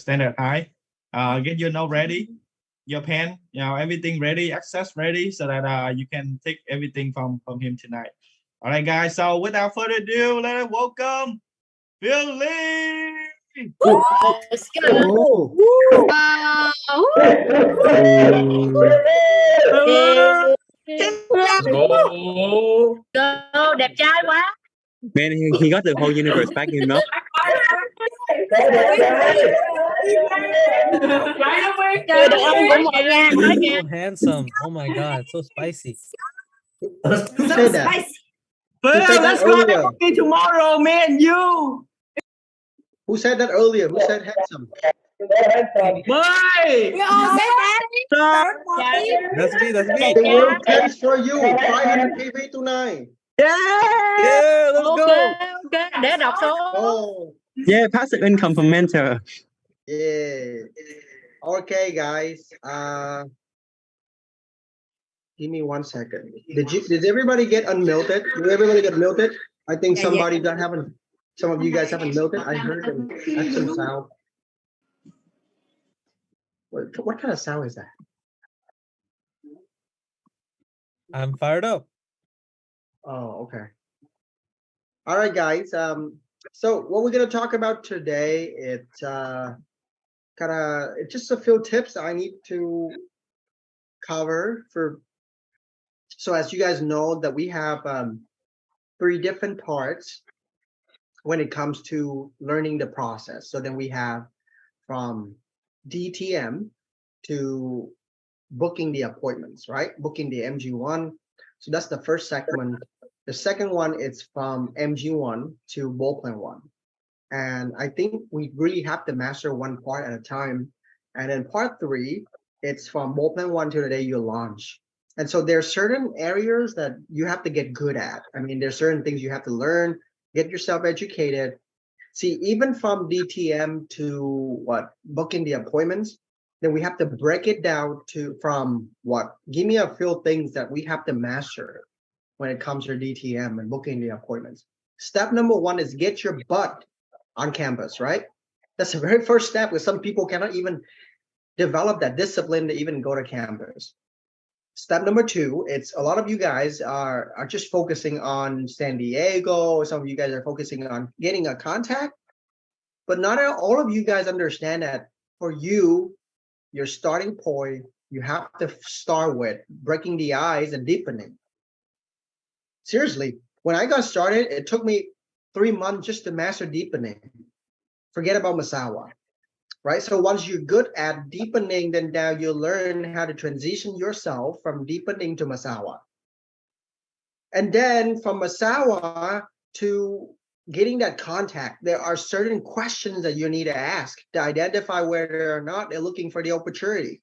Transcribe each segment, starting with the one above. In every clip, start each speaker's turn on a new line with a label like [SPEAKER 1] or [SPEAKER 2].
[SPEAKER 1] standard high. Get your note ready, your pen, everything ready, access ready, so that you can take everything from him tonight. All right, guys. So without further ado, let us welcome Phil Lee.
[SPEAKER 2] Let's go.
[SPEAKER 3] Let's go.
[SPEAKER 2] Go, đẹp trai quá.
[SPEAKER 4] Man, he got the whole universe back in him, no?
[SPEAKER 2] Trời đất ơi, của mọi nhà nói kìa.
[SPEAKER 5] So handsome. Oh my god, so spicy.
[SPEAKER 6] Who said that?
[SPEAKER 3] Phil,
[SPEAKER 6] Who said that
[SPEAKER 3] let's go
[SPEAKER 6] earlier?
[SPEAKER 3] to tomorrow, me and you.
[SPEAKER 6] Who said that earlier? Who said handsome?
[SPEAKER 3] Bye.
[SPEAKER 2] We all say that.
[SPEAKER 5] That's me, that's me.
[SPEAKER 6] The world tends for you. 500 PV tonight.
[SPEAKER 5] Yeah, let's
[SPEAKER 2] Ok,
[SPEAKER 5] go.
[SPEAKER 2] ok. Để đọc số.
[SPEAKER 6] Oh,
[SPEAKER 4] Yeah, passive income from mentor.
[SPEAKER 6] yeah. Okay, guys. Give me 1 second. Did everybody get unmuted? Did everybody get muted? I think
[SPEAKER 2] Yeah,
[SPEAKER 6] somebody that haven't. Some of you guys haven't muted. I heard an excellent sound. What kind of sound is that?
[SPEAKER 5] I'm fired up.
[SPEAKER 6] Oh, okay. All right, guys. So what we're gonna talk about today, it's just a few tips I need to cover for. So as you guys know, that we have 3 different parts when it comes to learning the process. So then we have from DTM to booking the appointments, right? Booking the MG1. So that's the first segment. The second one is from MG1 to ball plan 1. And I think we really have to master one part at a time. And then part 3, it's from ball plan 1 to the day you launch. And so there's certain areas that you have to get good at. I mean, there's certain things you have to learn, get yourself educated. See, even from DTM to booking the appointments, then we have to break it down from give me a few things that we have to master when it comes to DTM and booking the appointments. Step number 1 is get your butt on campus, right? That's the very first step, because some people cannot even develop that discipline to even go to campus. Step number 2, it's a lot of you guys are just focusing on San Diego. Some of you guys are focusing on getting a contact, but not all of you guys understand that for you, your starting point, you have to start with breaking the ice and deepening. Seriously, when I got started, it took me 3 months just to master deepening. Forget about Masawa. Right? So once you're good at deepening, then now you learn how to transition yourself from deepening to Masawa. And then from Masawa to getting that contact, there are certain questions that you need to ask to identify whether or not they're looking for the opportunity.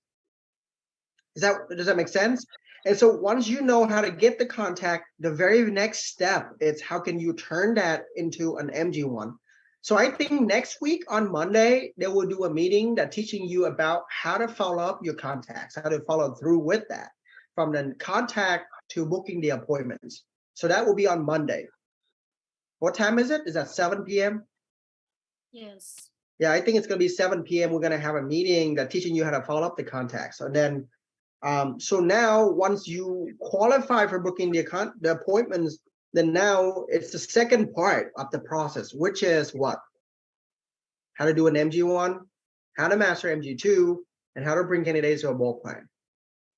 [SPEAKER 6] Does that make sense? And so once you know how to get the contact, the very next step is how can you turn that into an MG1? So I think next week on Monday, they will do a meeting that teaching you about how to follow up your contacts, how to follow through with that from the contact to booking the appointments. So that will be on Monday. What time is it? Is that 7 p.m.?
[SPEAKER 2] Yes.
[SPEAKER 6] Yeah, I think it's going to be 7 p.m. We're going to have a meeting that teaching you how to follow up the contacts. And then, so now once you qualify for booking the appointments, then now it's the second part of the process, which is what? How to do an MG1, how to master MG2, and how to bring candidates to a ball plan.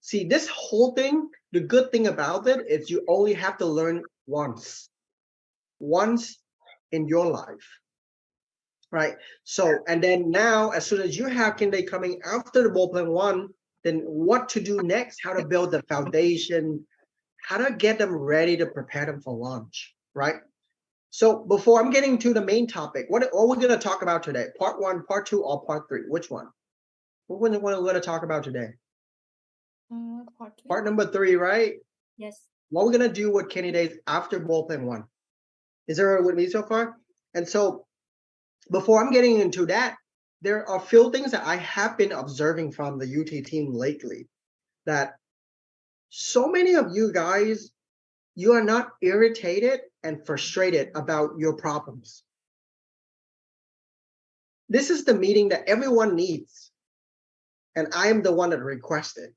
[SPEAKER 6] See, this whole thing, the good thing about it is you only have to learn once in your life, right? So, and then now, as soon as you have candidate coming after the ball plan 1, then what to do next, how to build the foundation, how to get them ready to prepare them for launch, right? So before I'm getting to the main topic, what are we going to talk about today? Part 1, part 2, or part 3? Which one? What are we going to talk about today? Part number 3, right?
[SPEAKER 2] Yes.
[SPEAKER 6] What we're going to do with candidates after ball plan 1. Is everyone with me so far? And so before I'm getting into that, there are a few things that I have been observing from the UT team lately, that so many of you guys, you are not irritated and frustrated about your problems. This is the meeting that everyone needs. And I am the one that requested.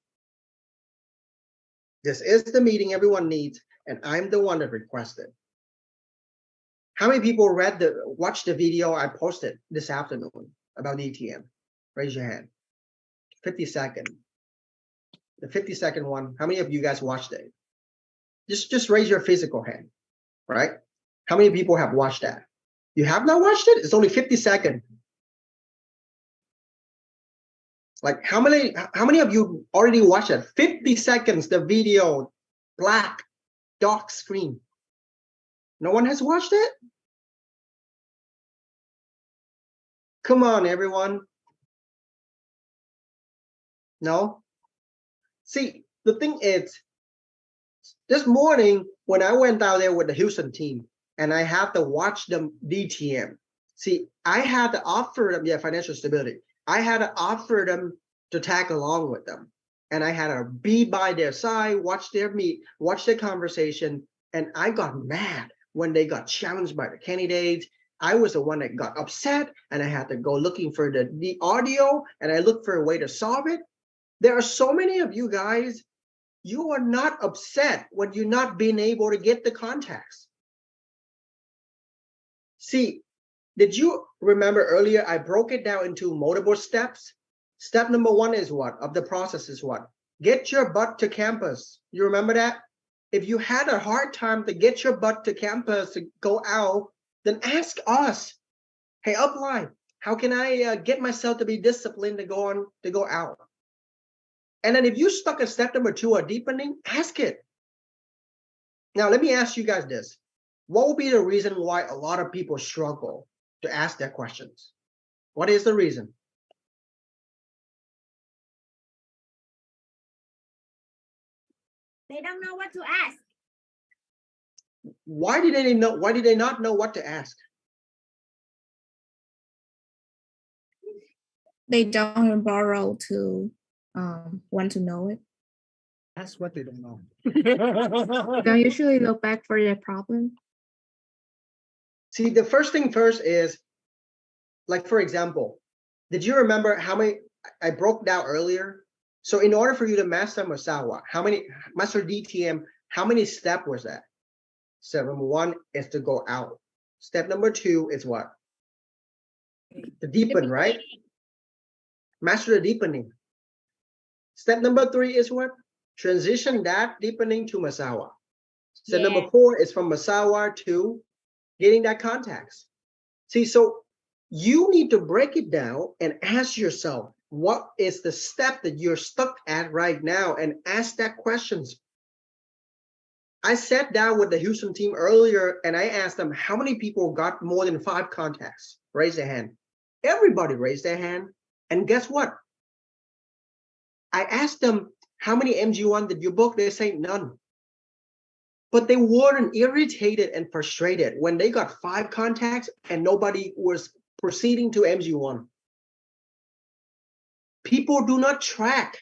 [SPEAKER 6] This is the meeting everyone needs, and I'm the one that requested. How many people watched the video I posted this afternoon about DTM? Raise your hand. 50-second. The 50-second one. How many of you guys watched it? Just raise your physical hand, right? How many people have watched that? You have not watched it? It's only 50 seconds. Like how many of you already watched it? 50 seconds, the video, black, dark screen. No one has watched it? Come on, everyone. No? See, the thing is, this morning when I went out there with the Houston team and I had to watch them DTM, see, I had to offer them, financial stability. I had to offer them to tag along with them. And I had to be by their side, watch their meet, watch their conversation. And I got mad when they got challenged by the candidates. I was the one that got upset and I had to go looking for the audio and I looked for a way to solve it. There are so many of you guys, you are not upset when you're not being able to get the contacts. See, did you remember earlier I broke it down into multiple steps? Step number 1 is what? Of the process is what? Get your butt to campus. You remember that? If you had a hard time to get your butt to campus to go out, then ask us. Hey, upline, how can I get myself to be disciplined to go out? And then if you stuck at step number 2 or deepening, ask it. Now, let me ask you guys this. What would be the reason why a lot of people struggle to ask their questions? What is the reason?
[SPEAKER 2] They don't know what to ask.
[SPEAKER 6] Why did they not know what to ask?
[SPEAKER 7] They don't borrow to want to know it.
[SPEAKER 3] That's what they don't know.
[SPEAKER 7] Don't usually look back for their problem.
[SPEAKER 6] See, the first thing first is, like, for example, did you remember how many I broke down earlier? So in order for you to master Masawa, master DTM, how many steps was that? Step number 1 is to go out. Step number 2 is what? To deepen, right? Master the deepening. Step number 3 is what? Transition that deepening to Masawa. Step number 4 is from Masawa to getting that contacts. See, so you need to break it down and ask yourself, what is the step that you're stuck at right now? And ask that questions. I sat down with the Houston team earlier and I asked them, how many people got more than 5 contacts? Raise their hand. Everybody raised their hand. And guess what? I asked them, how many MG1 did you book? They say none. But they weren't irritated and frustrated when they got 5 contacts and nobody was proceeding to MG1. People do not track.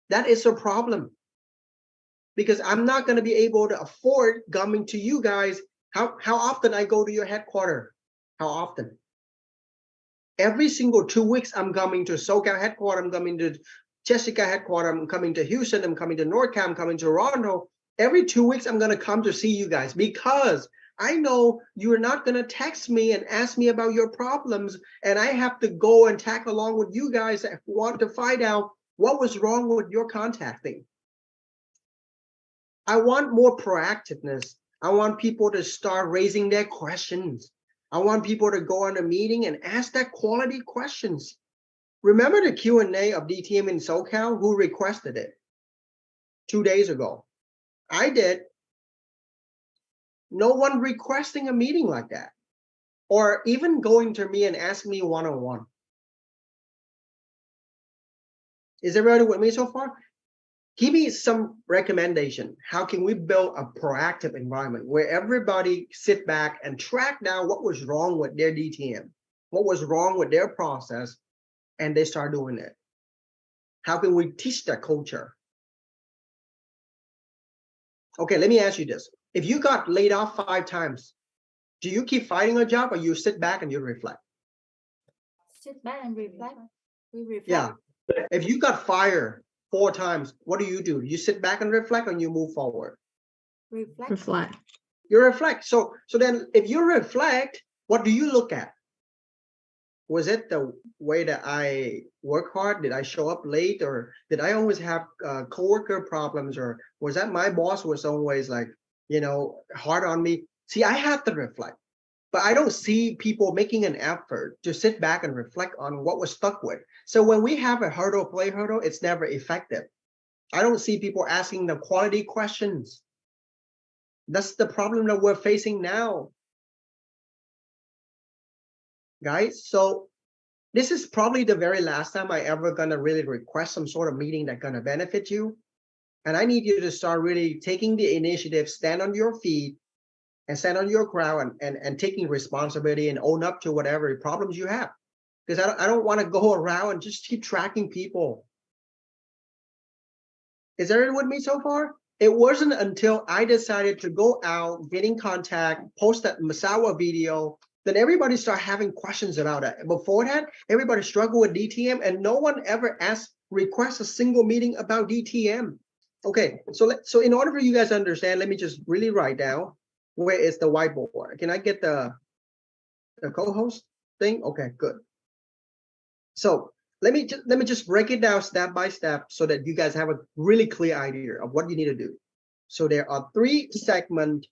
[SPEAKER 6] That is a problem. Because I'm not going to be able to afford coming to you guys. How often I go to your headquarters? How often? Every single 2 weeks, I'm coming to SoCal headquarters. I'm coming to Jessica headquarters. I'm coming to Houston. I'm coming to NorCal. I'm coming to Toronto. Every 2 weeks, I'm going to come to see you guys because I know you're not going to text me and ask me about your problems. And I have to go and tag along with you guys that want to find out what was wrong with your contacting. I want more proactiveness. I want people to start raising their questions. I want people to go on a meeting and ask that quality questions. Remember the Q&A of DTM in SoCal? Who requested it? 2 days ago. I did. No one requesting a meeting like that. Or even going to me and asking me one-on-one. Is everybody with me so far? Give me some recommendation. How can we build a proactive environment where everybody sit back and track down what was wrong with their DTM, what was wrong with their process, and they start doing it? How can we teach that culture? Okay, let me ask you this. If you got laid off 5 times, do you keep fighting a job or you sit back and you reflect?
[SPEAKER 2] sit back and reflect. We reflect.
[SPEAKER 6] Yeah. If you got fired 4 times, what do? You sit back and reflect, and you move forward.
[SPEAKER 2] Reflect.
[SPEAKER 7] Reflect.
[SPEAKER 6] You reflect. So then if you reflect, what do you look at? Was it the way that I work hard? Did I show up late, or did I always have coworker problems, or was that my boss was always like, hard on me? See, I have to reflect, but I don't see people making an effort to sit back and reflect on what we're stuck with. So when we have a play hurdle, it's never effective. I don't see people asking the quality questions. That's the problem that we're facing now, guys. So this is probably the very last time I ever gonna really request some sort of meeting that's gonna benefit you. And I need you to start really taking the initiative, stand on your feet, and stand on your ground, and taking responsibility and own up to whatever problems you have. Because I don't want to go around and just keep tracking people. Is everyone with me so far? It wasn't until I decided to go out, get in contact, post that Masawa video, then everybody started having questions about it. Before that, everybody struggled with DTM, and no one ever requests a single meeting about DTM. Okay, so in order for you guys to understand, let me just really write down, where is the whiteboard? Can I get the co-host thing? Okay, good. So let me just break it down step by step so that you guys have a really clear idea of what you need to do. So there are 3 segments.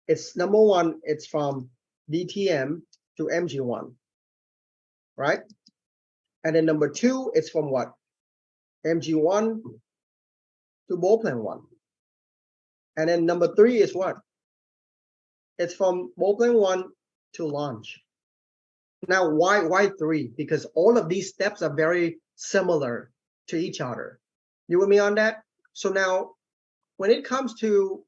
[SPEAKER 6] It's number 1, it's from DTM to MG1, right? And then number 2, it's from what? MG1 to ball plan 1. And then number 3 is what? It's from ball plan 1 to launch. Now, why 3? Because all of these steps are very similar to each other. You with me on that? So now, when it comes to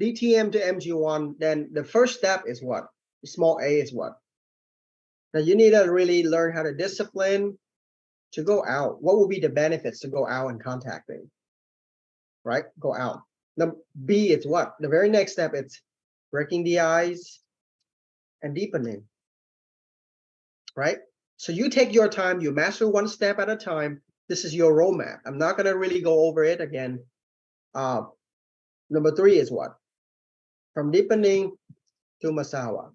[SPEAKER 6] DTM to MG1, then the first step is what? Small a is what? Now, you need to really learn how to discipline to go out. What will be the benefits to go out and contacting? Right? Go out. Now, B is what? The very next step, it's breaking the ice and deepening, right? So you take your time, you master one step at a time. This is your roadmap. I'm not going to really go over it again. Number 3 is what? From deepening to Masawa.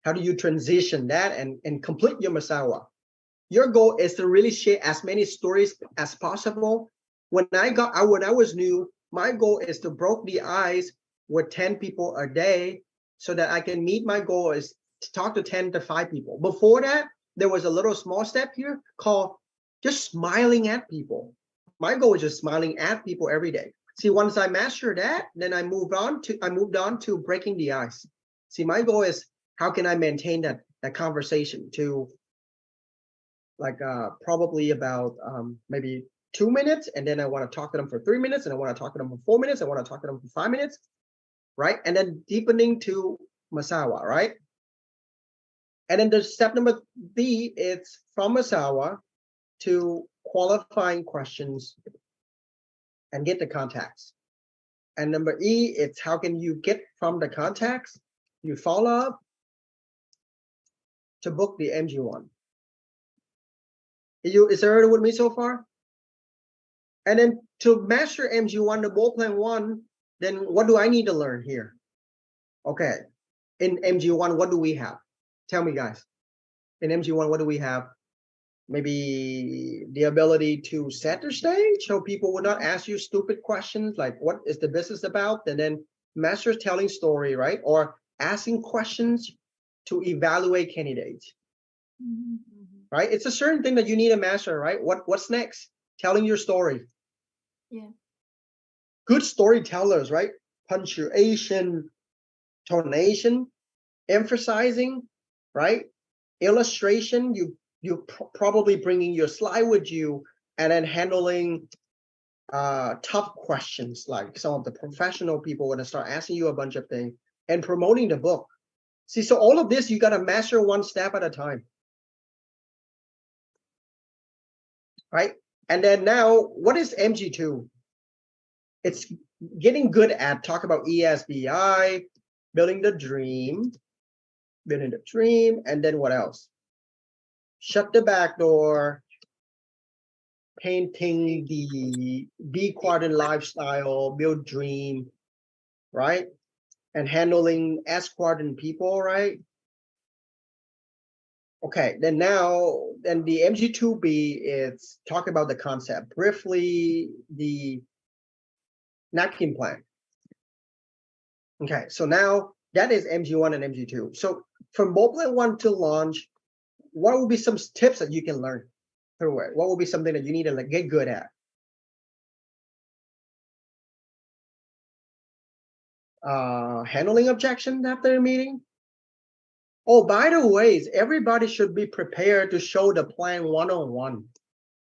[SPEAKER 6] How do you transition that and complete your Masawa? Your goal is to really share as many stories as possible. When I was new, my goal is to break the ice with 10 people a day, so that I can meet my goal is to talk to 10 to 5 people. Before that, there was a little small step here called just smiling at people. My goal is just smiling at people every day. See, once I master that, then I moved on to breaking the ice. See, my goal is how can I maintain that conversation to like probably about maybe 2 minutes, and then I want to talk to them for 3 minutes, and I want to talk to them for 4 minutes, I want to talk to them for 5 minutes. Right? And then deepening to Masawa, right? And then the step number B, it's from Masawa to qualifying questions and get the contacts. And number E, it's how can you get from the contacts, you follow up to book the MG1. Is everyone with me so far? And then to master MG1, the ball plan 1, then what do I need to learn here? Okay, in MG1, what do we have? Tell me, guys. In MG1, what do we have? Maybe the ability to set the stage so people will not ask you stupid questions like what is the business about? And then master telling story, right? Or asking questions to evaluate candidates. Right? It's a certain thing that you need to master, right? What's next? Telling your story.
[SPEAKER 2] Yeah.
[SPEAKER 6] Good storytellers, right? Punctuation, tonation, emphasizing, right? Illustration, you probably bringing your slide with you, and then handling tough questions like some of the professional people going to start asking you a bunch of things, and promoting the book. See, so all of this, you got to master one step at a time. Right? And then now, what is MG2? It's getting good at talk about ESBI, building the dream, building the dream, and then what else? Shut the back door, painting the B quadrant lifestyle, build dream, right? And handling S quadrant people, right? Okay, then the MG2B is talk about the concept. Briefly, the napkin plan. Okay, so now that is MG1 and MG2. So from Mobile 1 to launch, what will be some tips that you can learn through it? What will be something that you need to like get good at? Handling objections after a meeting. Oh, by the way, everybody should be prepared to show the plan one-on-one,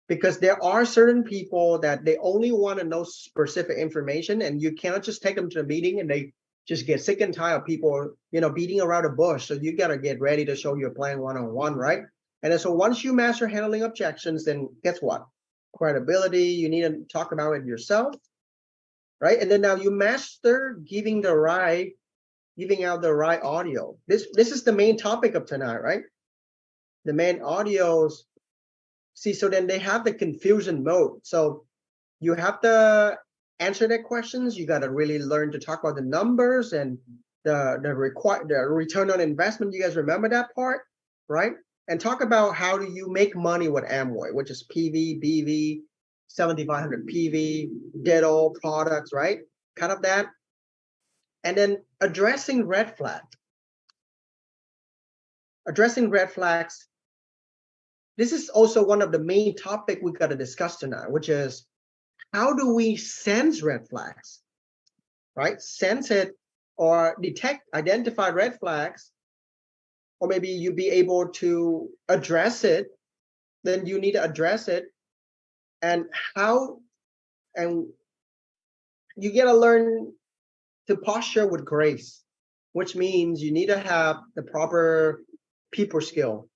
[SPEAKER 6] because there are certain people that they only want to know specific information, and you cannot just take them to the meeting and they just get sick and tired of people, beating around the bush. So you got to get ready to show your plan one-on-one, right? And then, so once you master handling objections, then guess what? Credibility, you need to talk about it yourself, right? And then now you master giving out the right audio. This is the main topic of tonight, right? The main audios. See, so then they have the confusion mode. So you have to answer their questions. You got to really learn to talk about the numbers and the return on investment. You guys remember that part, right? And talk about how do you make money with Amway, which is PV, BV, 7500 PV, Ditto products, right? Kind of that. And then addressing red flags. Addressing red flags. This is also one of the main topics we got to discuss tonight, which is how do we sense red flags, right? Sense it or identify red flags, or maybe you be able to address it. Then you need to address it, and how, and you got to learn to posture with grace, which means you need to have the proper people skill,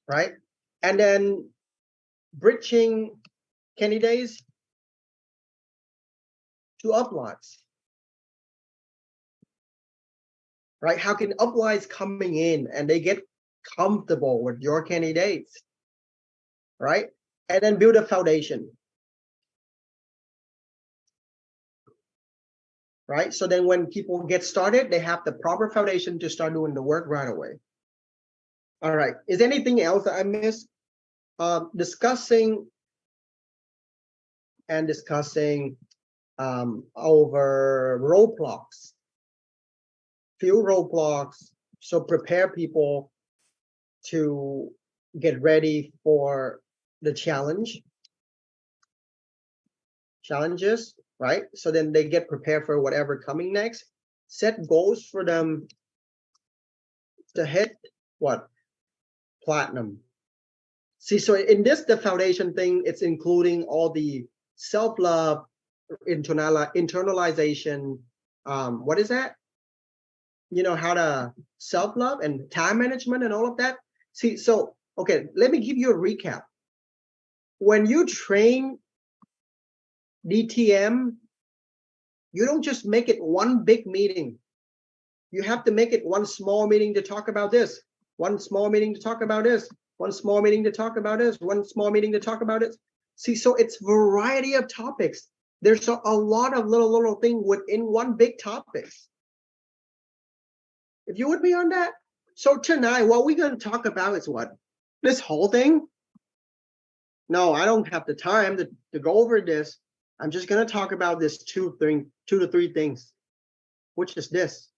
[SPEAKER 6] right? And then bridging candidates to uplines, right? How can uplines coming in and they get comfortable with your candidates, right? And then build a foundation. Right? So then when people get started, they have the proper foundation to start doing the work right away. All right. Is there anything else that I missed? Discussing over roadblocks. Few roadblocks. So prepare people to get ready for the challenges, right? So then they get prepared for whatever coming next. Set goals for them to hit what? Platinum. See, so in this, the foundation thing, it's including all the self-love, internalization. What is that? How to self-love and time management and all of that. See, so, okay, let me give you a recap. When you train DTM, you don't just make it one big meeting. You have to make it one small meeting to talk about this, one small meeting to talk about this, one small meeting to talk about this, one small meeting to talk about it. See, so it's variety of topics. There's a lot of little things within one big topic. If you would be on that. So tonight, what we're going to talk about is what? This whole thing? No, I don't have the time to go over this. I'm just going to talk about this two to three things, which is this.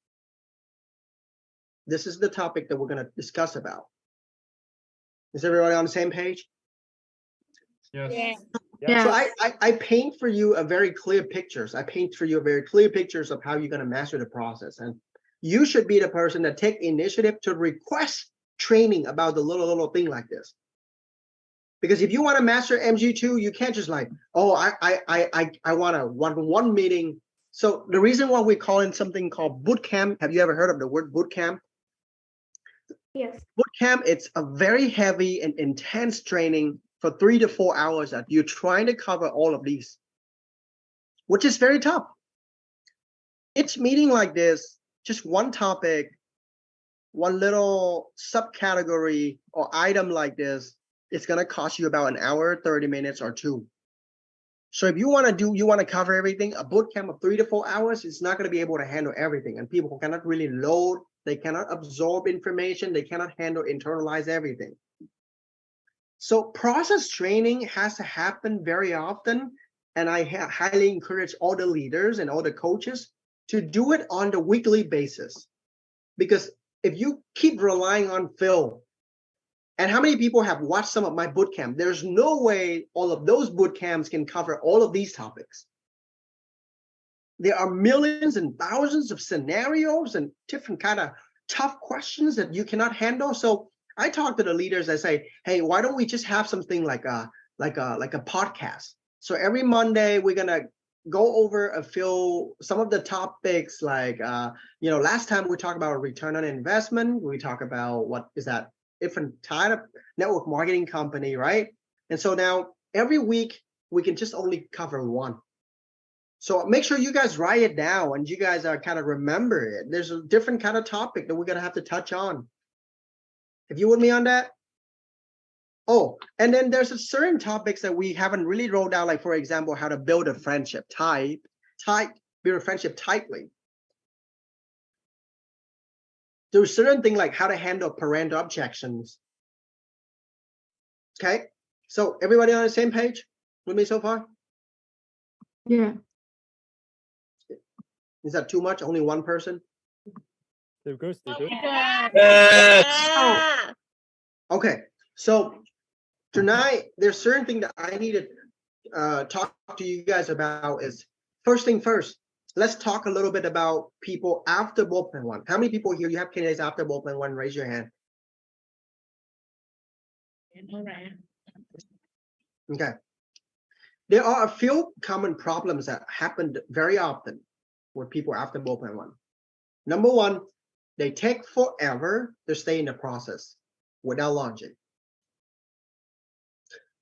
[SPEAKER 6] This is the topic that we're going to discuss about. Is everybody on the same page?
[SPEAKER 1] Yes.
[SPEAKER 2] Yeah.
[SPEAKER 6] So I paint for you a very clear pictures. I paint for you a very clear pictures of how you're going to master the process. And you should be the person that take initiative to request training about the little thing like this. Because if you want to master MG2, you can't just like, oh, I want a one meeting. So the reason why we call it something called boot camp, have you ever heard of the word boot camp?
[SPEAKER 2] Yes.
[SPEAKER 6] Boot camp, it's a very heavy and intense training for 3 to 4 hours that you're trying to cover all of these, which is very tough. Each meeting like this, just one topic, one little subcategory or item like this, it's going to cost you about an hour, 30 minutes or 2. So if you want to cover everything, a boot camp of 3 to 4 hours, it's not going to be able to handle everything. And people cannot really load, they cannot absorb information, they cannot handle, internalize everything. So process training has to happen very often. And I highly encourage all the leaders and all the coaches to do it on the weekly basis. Because if you keep relying on Phil, and how many people have watched some of my boot camp? There's no way all of those boot camps can cover all of these topics. There are millions and thousands of scenarios and different kind of tough questions that you cannot handle. So I talk to the leaders. I say, hey, why don't we just have something like a podcast? So every Monday we're gonna go over some of the topics like last time we talked about return on investment. We talk about what is that different type of network marketing company, right? And so now every week we can just only cover one. So make sure you guys write it down and you guys are kind of remember it. There's a different kind of topic that we're gonna have to touch on. If you with me on that? Oh, and then there's a certain topics that we haven't really rolled out, like for example, how to build a friendship build a friendship tightly. There's certain things like how to handle parental objections. Okay, so everybody on the same page with me so far?
[SPEAKER 2] Yeah.
[SPEAKER 6] Is that too much? Only one person?
[SPEAKER 8] They're good.
[SPEAKER 6] Okay, so tonight there's certain thing that I need to talk to you guys about. Is first thing first, let's talk a little bit about people after Ballplan 1. How many people here you have candidates after Ballplan 1? Raise your hand. Okay. There are a few common problems that happen very often with people after Ballplan 1. Number one, they take forever to stay in the process without launching.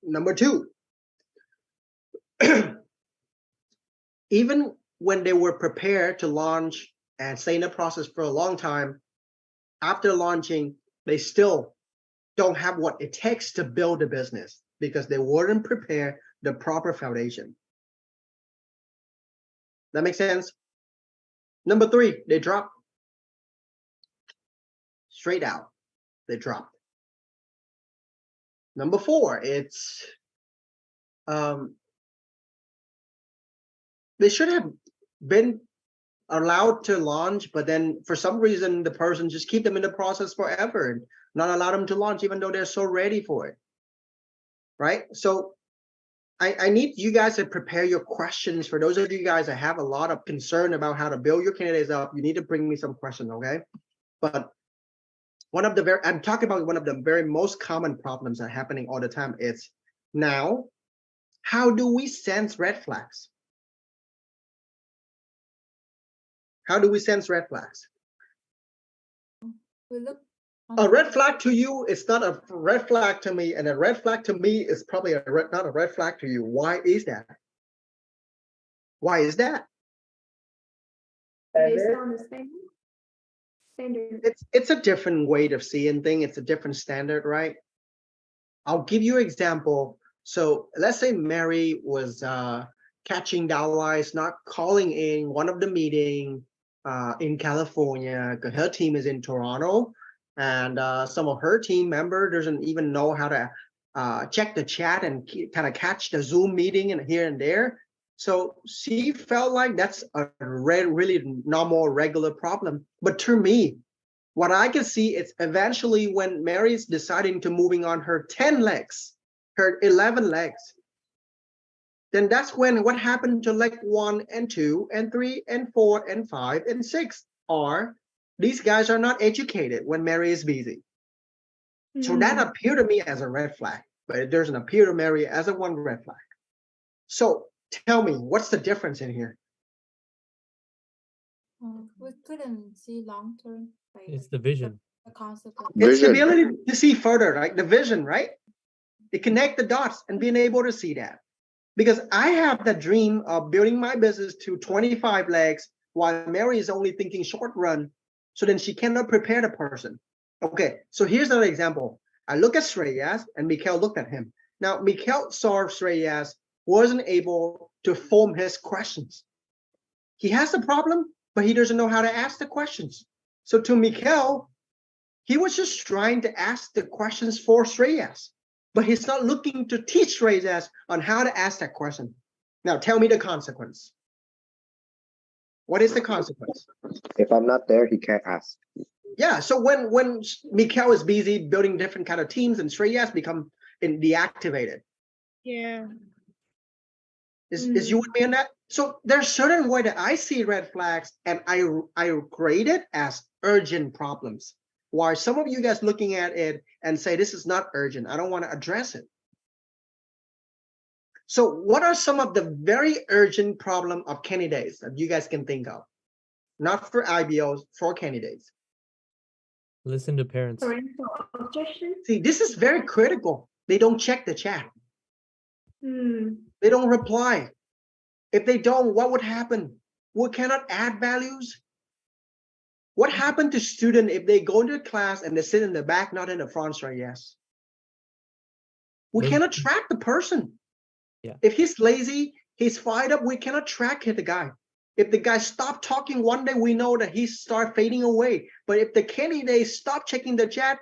[SPEAKER 6] Number two, even when they were prepared to launch and stay in the process for a long time, after launching, they still don't have what it takes to build a business because they weren't prepared the proper foundation. That makes sense? Number three, they drop. Straight out, they dropped. Number four, it's they should have been allowed to launch, but then for some reason the person just keep them in the process forever and not allow them to launch even though they're so ready for it. Right? So I need you guys to prepare your questions. For those of you guys that have a lot of concern about how to build your candidates up, you need to bring me some questions, okay? But I'm talking about one of the very most common problems that are happening all the time. It's now, how do we sense red flags? How do we sense red flags?
[SPEAKER 2] We look
[SPEAKER 6] A red flag to you is not a red flag to me, and a red flag to me is probably not a red flag to you. Why is that? Why is that?
[SPEAKER 2] based on the standard.
[SPEAKER 6] It's a different way of seeing things. It's a different standard, right? I'll give you an example. So let's say Mary was catching downlines, not calling in one of the meeting in California because her team is in Toronto, and some of her team member doesn't even know how to check the chat and kind of catch the Zoom meeting and here and there. So she felt like that's a really normal, regular problem. But to me, what I can see is eventually when Mary's deciding to moving on her 10 legs, her 11 legs, then that's when what happened to leg 1 and 2 and 3 and 4 and 5 and 6 are these guys are not educated when Mary is busy. So that appeared to me as a red flag, but it doesn't appear to Mary as a one red flag. So tell me, what's the difference in here?
[SPEAKER 2] We couldn't see long term. Like,
[SPEAKER 5] It's the vision.
[SPEAKER 2] the consequence.
[SPEAKER 6] It's the
[SPEAKER 9] Vision.
[SPEAKER 6] ability to see further, right? The vision, right? To connect the dots and being able to see that. Because I have the dream of building my business to 25 legs while Mary is only thinking short run. So then she cannot prepare the person. Okay, so here's another example. I look at Shreyas and Mikhail looked at him. Now, Mikhail saw Shreyas wasn't able to form his questions. He has the problem, but he doesn't know how to ask the questions. So to Mikhail, he was just trying to ask the questions for Shreyas, but he's not looking to teach Shreyas on how to ask that question. Now, tell me the consequence. What is the consequence?
[SPEAKER 9] If I'm not there, he can't ask.
[SPEAKER 6] Yeah, so when Mikhail is busy building different kind of teams and Shreyas become deactivated.
[SPEAKER 7] Yeah.
[SPEAKER 6] Is you with me on that? So there's certain way that I see red flags and I grade it as urgent problems. While some of you guys looking at it and say this is not urgent, I don't want to address it. So what are some of the very urgent problem of candidates that you guys can think of? Not for IBOs, for candidates.
[SPEAKER 5] Listen to parents.
[SPEAKER 2] Parental objection.
[SPEAKER 6] See, this is very critical. They don't check the chat.
[SPEAKER 2] Hmm.
[SPEAKER 6] They don't reply. If they don't, what would happen? We cannot add values. What happened to students if they go into the class and they sit in the back, not in the front, right? Yes. We
[SPEAKER 5] Those-
[SPEAKER 6] cannot track the person.
[SPEAKER 5] Yeah.
[SPEAKER 6] If he's lazy, he's fired up, we cannot track the guy. If the guy stopped talking one day, we know that he start fading away. But if the candidate stop checking the chat,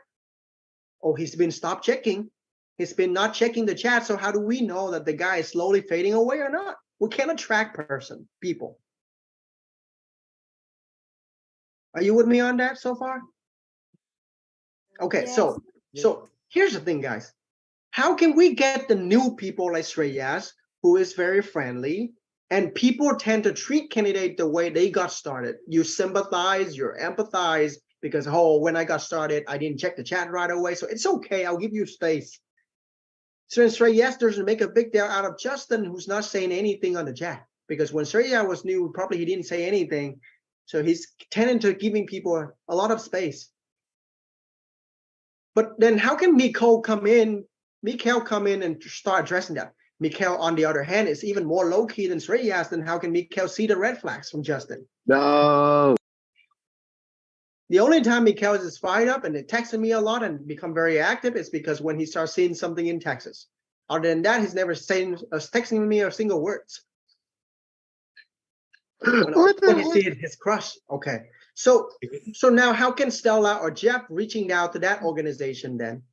[SPEAKER 6] oh, he's been stopped checking. He's been not checking the chat. So how do we know that the guy is slowly fading away or not? We cannot track people. Are you with me on that so far? Okay, so here's the thing, guys. How can we get the new people like Shreyas, who is very friendly, and people tend to treat candidate the way they got started? You sympathize, you empathize, because, oh, when I got started, I didn't check the chat right away. So it's okay, I'll give you space. So Shreyas doesn't make a big deal out of Justin, who's not saying anything on the chat. Because when Shreyas was new, probably he didn't say anything. So he's tending to giving people a lot of space. But then how can Mikhail come in and start addressing that? Mikhail, on the other hand, is even more low-key than Shreyas. Then how can Mikhail see the red flags from Justin?
[SPEAKER 9] No.
[SPEAKER 6] The only time Mikhail is fired up and it texting me a lot and become very active is because when he starts seeing something in Texas. Other than that, he's never texting me a single words. When he sees his crush. Okay. So now how can Stella or Jeff reaching out to that organization then?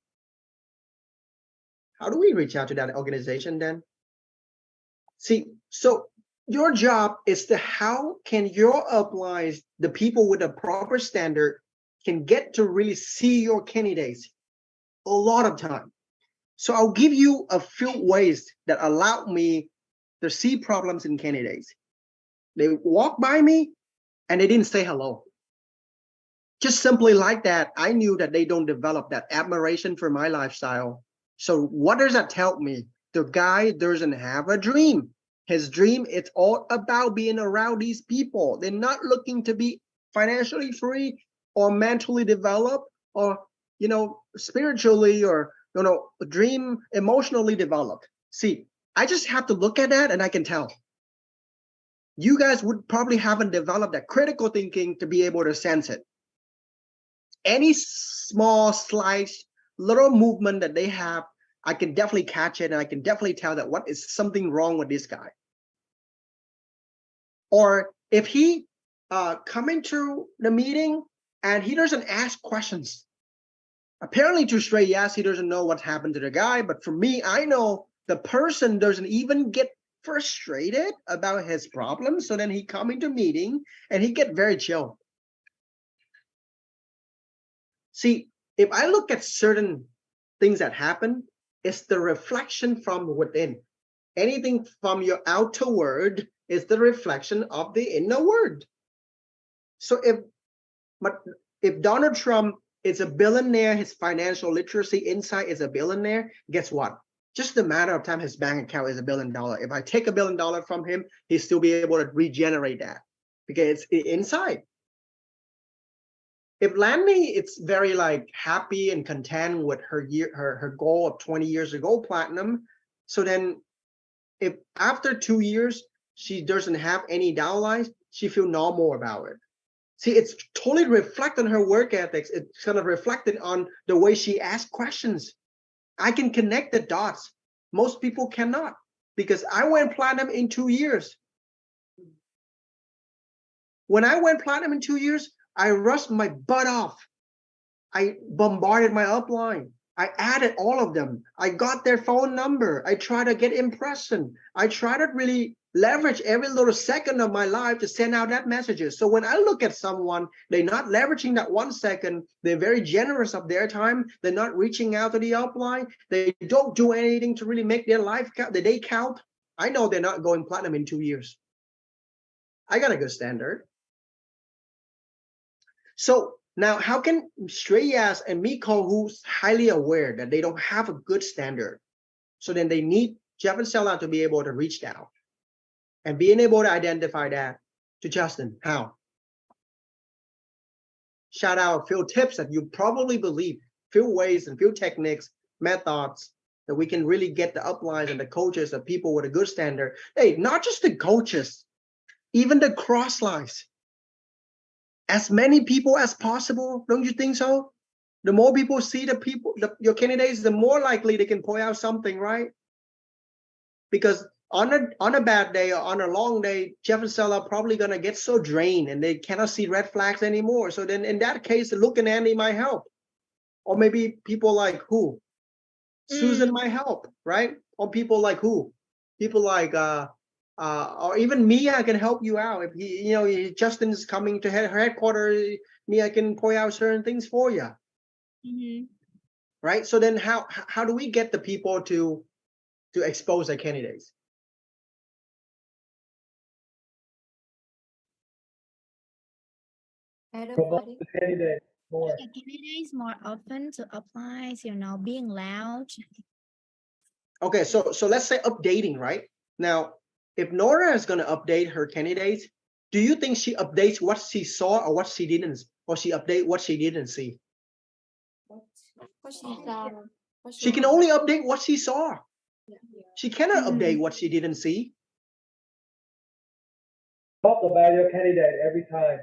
[SPEAKER 6] How do we reach out to that organization then? See, so your job is to how can your uplines, the people with a proper standard, can get to really see your candidates a lot of time. So I'll give you a few ways that allow me to see problems in candidates. They walk by me and they didn't say hello. Just simply like that, I knew that they don't develop that admiration for my lifestyle. So what does that tell me? The guy doesn't have a dream. His dream, it's all about being around these people. They're not looking to be financially free or mentally developed or, spiritually or, dream emotionally developed. See, I just have to look at that and I can tell. You guys would probably haven't developed that critical thinking to be able to sense it. Any small, slight, little movement that they have, I can definitely catch it and I can definitely tell that what is something wrong with this guy. Or if he coming to the meeting and he doesn't ask questions. Apparently to Shreyas, he doesn't know what happened to the guy, but for me, I know the person doesn't even get frustrated about his problems. So then he come into meeting and he get very chill. See, if I look at certain things that happen, it's the reflection from within. Anything from your outer world is the reflection of the inner world. So if Donald Trump is a billionaire, his financial literacy insight is a billionaire, guess what? Just a matter of time, his bank account is $1 billion. If I take $1 billion from him, he'll still be able to regenerate that because it's inside. If Lanmi, it's very happy and content with her goal of 20 years ago platinum. So then if after 2 years, she doesn't have any downlines, she feel normal about it. See, it's totally reflected on her work ethics. It's kind of reflected on the way she asks questions. I can connect the dots. Most people cannot, because I went platinum in 2 years. When I went platinum in 2 years, I rushed my butt off. I bombarded my upline. I added all of them. I got their phone number. I tried to get impression. I tried to really leverage every little second of my life to send out that messages. So when I look at someone, they're not leveraging that 1 second. They're very generous of their time. They're not reaching out to the upline. They don't do anything to really make their life count, the day count. I know they're not going platinum in 2 years. I got a good standard. So now, how can Shreyas and Miko, who's highly aware that they don't have a good standard, so then they need Jeff and Stella to be able to reach down and being able to identify that to Justin? How? Shout out a few tips that you probably believe, few ways and few techniques, methods that we can really get the uplines and the coaches, the people with a good standard. Hey, not just the coaches, even the cross lines. As many people as possible, don't you think so? The more people see the people, your candidates, the more likely they can point out something, right? Because on a bad day or on a long day, Jeff and Stella are probably gonna get so drained and they cannot see red flags anymore. So then in that case, Luke and Andy might help. Or maybe people like who? Susan might help, right? Or people like who? People like or even Mia can help you out. If Justin is coming to her headquarters, Mia can point out certain things for you. Right? So then how do we get the people to expose their candidates?
[SPEAKER 8] Promote the candidate more.
[SPEAKER 7] Candidates more often to apply, being loud.
[SPEAKER 6] Okay, so let's say updating, right? Now, if Nora is going to update her candidates, do you think she updates what she saw or what she didn't, or she update what she didn't see? She can only update what she saw. She cannot update what she didn't see.
[SPEAKER 8] Talk about your candidate every time.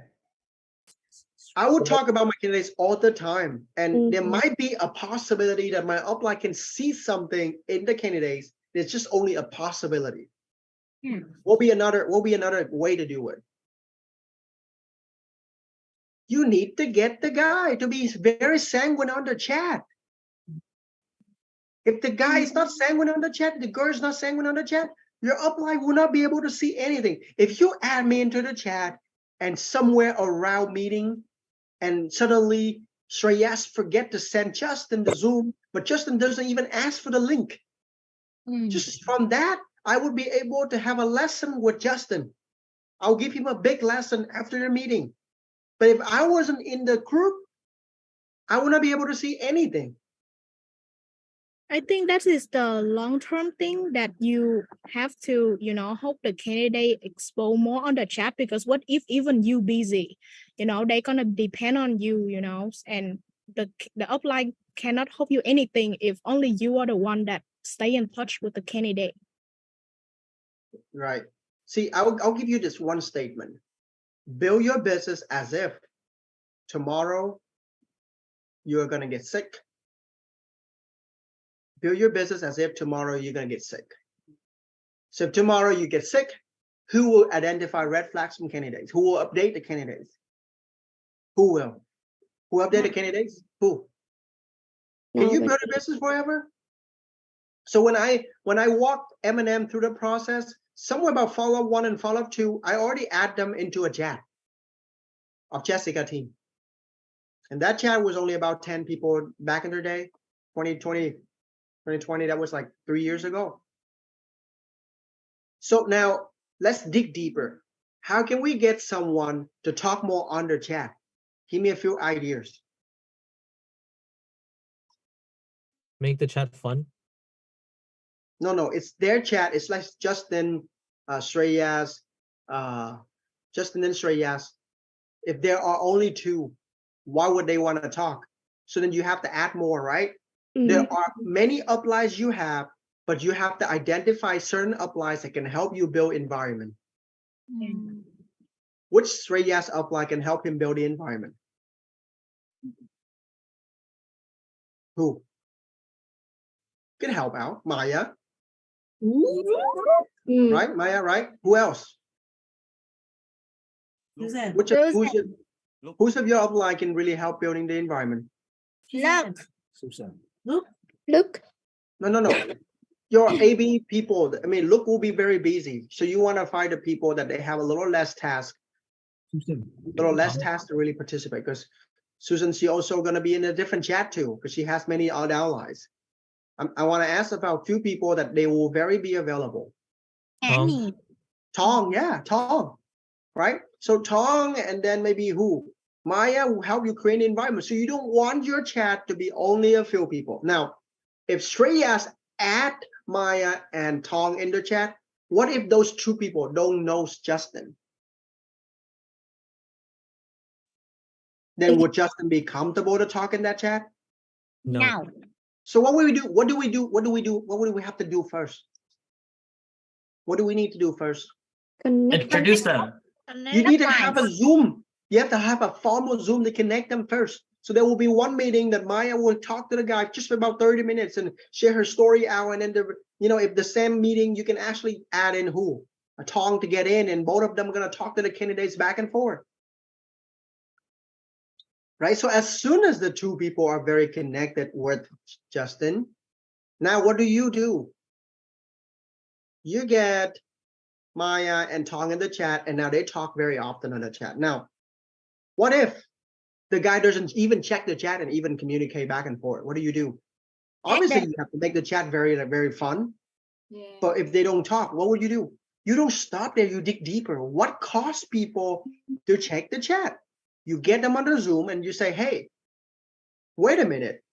[SPEAKER 6] I would talk about my candidates all the time, and there might be a possibility that my upline can see something in the candidates. It's just only a possibility. Will be another way to do it. You need to get the guy to be very sanguine on the chat. If the guy is not sanguine on the chat, the girl is not sanguine on the chat, your upline will not be able to see anything. If you add me into the chat and somewhere around meeting, and suddenly Shreyas forget to send Justin the Zoom, but Justin doesn't even ask for the link. Just from that, I would be able to have a lesson with Justin. I'll give him a big lesson after the meeting. But if I wasn't in the group, I would not be able to see anything.
[SPEAKER 10] I think that is the long-term thing that you have to, hope the candidate expose more on the chat, because what if even you busy, they're gonna depend on you, and the upline cannot help you anything if only you are the one that stay in touch with the candidate.
[SPEAKER 6] Right. See, I'll give you this one statement. Build your business as if tomorrow you're gonna get sick. Build your business as if tomorrow you're going to get sick. So if tomorrow you get sick, who will identify red flags from candidates? Who will update the candidates? Who will? Who update the candidates? Who? Can you build a business forever? So when I walk M&M through the process, somewhere about follow-up 1 and follow-up 2, I already add them into a chat of Jessica team. And that chat was only about 10 people back in their day, 2020, that was like 3 years ago. So now let's dig deeper. How can we get someone to talk more on the chat? Give me a few ideas.
[SPEAKER 5] Make the chat fun.
[SPEAKER 6] No, it's their chat. It's like Justin, Shreyas, Justin and Shreyas. If there are only 2, why would they want to talk? So then you have to add more, right? There are many uplines you have, but you have to identify certain uplines that can help you build environment. Which Shreyas upline can help him build the environment? Who? Can help out. Maya, right? Maya, right? Who else? Which who's of your upline can really help building the environment?
[SPEAKER 3] Susan.
[SPEAKER 10] Look,
[SPEAKER 6] No. Your AB people, I mean, look will be very busy. So you want to find the people that they have a little less task,
[SPEAKER 3] Susan.
[SPEAKER 6] little less task to really participate. Because Susan, she also going to be in a different chat too, because she has many other allies. I want to ask about few people that they will very be available.
[SPEAKER 5] Annie.
[SPEAKER 6] Tong, yeah, Tong, right? So Tong, and then maybe who? Maya will help you create an environment. So you don't want your chat to be only a few people. Now, if Shreyas add Maya and Tong in the chat, what if those two people don't know Justin? Then would Justin be comfortable to talk in that chat?
[SPEAKER 5] No.
[SPEAKER 6] So what will we do? What do we do? What do we do? What would we have to do first? What do we need to do first?
[SPEAKER 11] Introduce them.
[SPEAKER 6] You need to have a Zoom. You have to have a formal Zoom to connect them first. So there will be one meeting that Maya will talk to the guy just for about 30 minutes and share her story out. And then, if the same meeting, you can actually add in who? A Tong to get in, and both of them are going to talk to the candidates back and forth. Right? So as soon as the two people are very connected with Justin, now what do? You get Maya and Tong in the chat, and now they talk very often on the chat. Now, what if the guy doesn't even check the chat and even communicate back and forth? What do? Obviously, you have to make the chat very, very fun. Yeah. But if they don't talk, what would you do? You don't stop there. You dig deeper. What caused people to check the chat? You get them on the Zoom and you say, hey, wait a minute.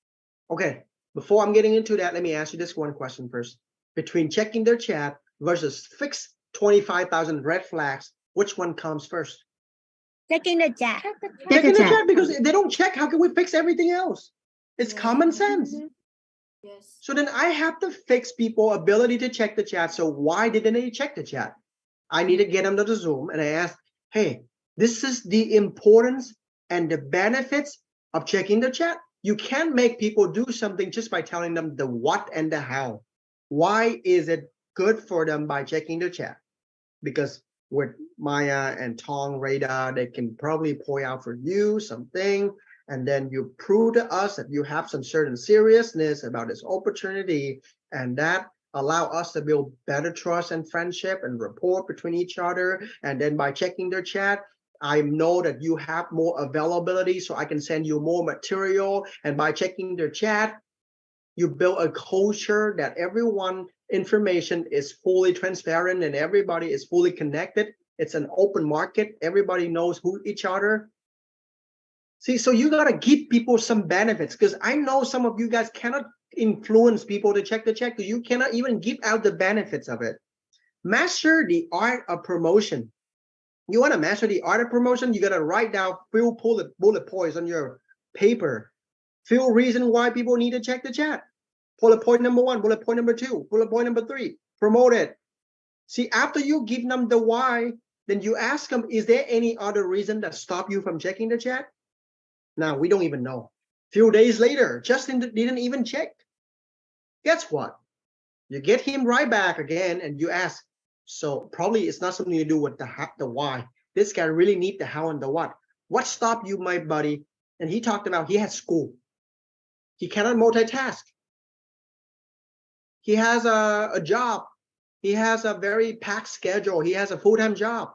[SPEAKER 6] Okay, before I'm getting into that, let me ask you this one question first. Between checking their chat versus fix 25,000 red flags, which one comes first?
[SPEAKER 10] checking the chat.
[SPEAKER 6] Checking the chat, because if they don't check, how can we fix everything else? It's common sense. Yes. So then I have to fix people's ability to check the chat. So why didn't they check the chat? I need to get them to the Zoom and I ask, hey, this is the importance and the benefits of checking the chat. You can't make people do something just by telling them the what and the how. Why is it good for them by checking the chat? Because with Maya and Tong Radar, they can probably point out for you something, and then you prove to us that you have some certain seriousness about this opportunity, and that allow us to build better trust and friendship and rapport between each other. And then by checking their chat, I know that you have more availability, so I can send you more material. And by checking their chat, you build a culture that everyone information is fully transparent and everybody is fully connected. It's an open market. Everybody knows who each other. See, so you got to give people some benefits, because I know some of you guys cannot influence people to check the chat because you cannot even give out the benefits of it. Master the art of promotion. You want to master the art of promotion, you got to write down few bullet points on your paper. Few reason why people need to check the chat. Bullet point number 1, bullet point number 2, bullet point number 3. Promote it. See, after you give them the why, then you ask them, is there any other reason that stop you from checking the chat? Now, we don't even know. Few days later, Justin didn't even check. Guess what? You get him right back again and you ask, so probably it's not something to do with the why. This guy really need the how and the what. What stopped you, my buddy? And he talked about he has school. He cannot multitask. He has a job. He has a very packed schedule. He has a full-time job.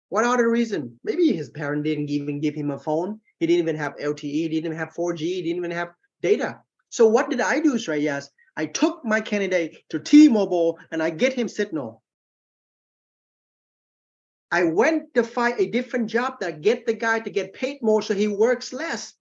[SPEAKER 6] What other reason? Maybe his parent didn't even give him a phone. He didn't even have LTE. He didn't even have 4G. He didn't even have data. So what did I do, Shreyas? I took my candidate to T-Mobile and I get him signal. I went to find a different job that get the guy to get paid more so he works less.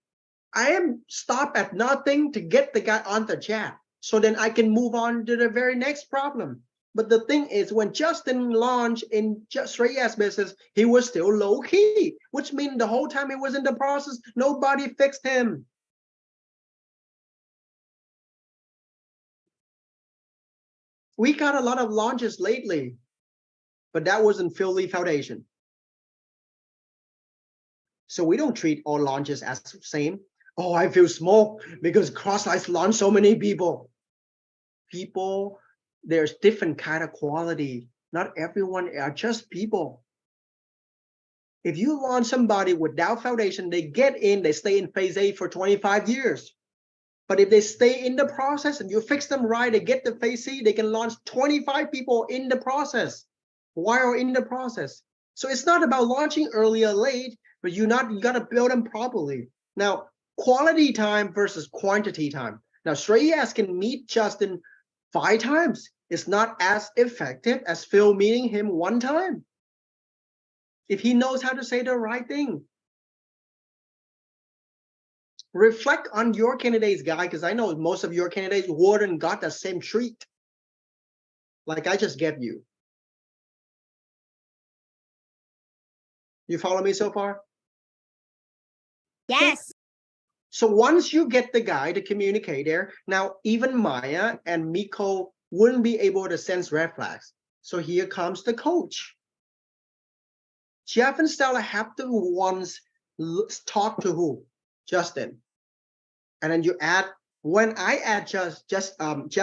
[SPEAKER 6] I am stopped at nothing to get the guy on the chat. So then I can move on to the very next problem. But the thing is, when Justin launched in Shreyas business, he was still low key, which means the whole time he was in the process, nobody fixed him. We got a lot of launches lately. but that wasn't Phil Lee Foundation. So we don't treat all launches as the same. Oh, I feel small because Crosslights launched so many people. People, there's different kind of quality. Not everyone are just people. If you launch somebody without foundation, they get in, they stay in phase A for 25 years. But if they stay in the process and you fix them right, they get to phase C, they can launch 25 people in the process while in the process. So it's not about launching early or late, but you gotta build them properly. Now, quality time versus quantity time. Now, Shreyas can meet Justin 5 times. It's not as effective as Phil meeting him 1 time. If he knows how to say the right thing. Reflect on your candidates, guy, because I know most of your candidates wouldn't got the same treat like I just gave you. You follow me so far?
[SPEAKER 5] Yes.
[SPEAKER 6] So once you get the guy to communicate there, now even Maya and Miko wouldn't be able to sense red flags. So here comes the coach. Jeff and Stella have to once talk to who? Justin. And then you add, when I add Jeff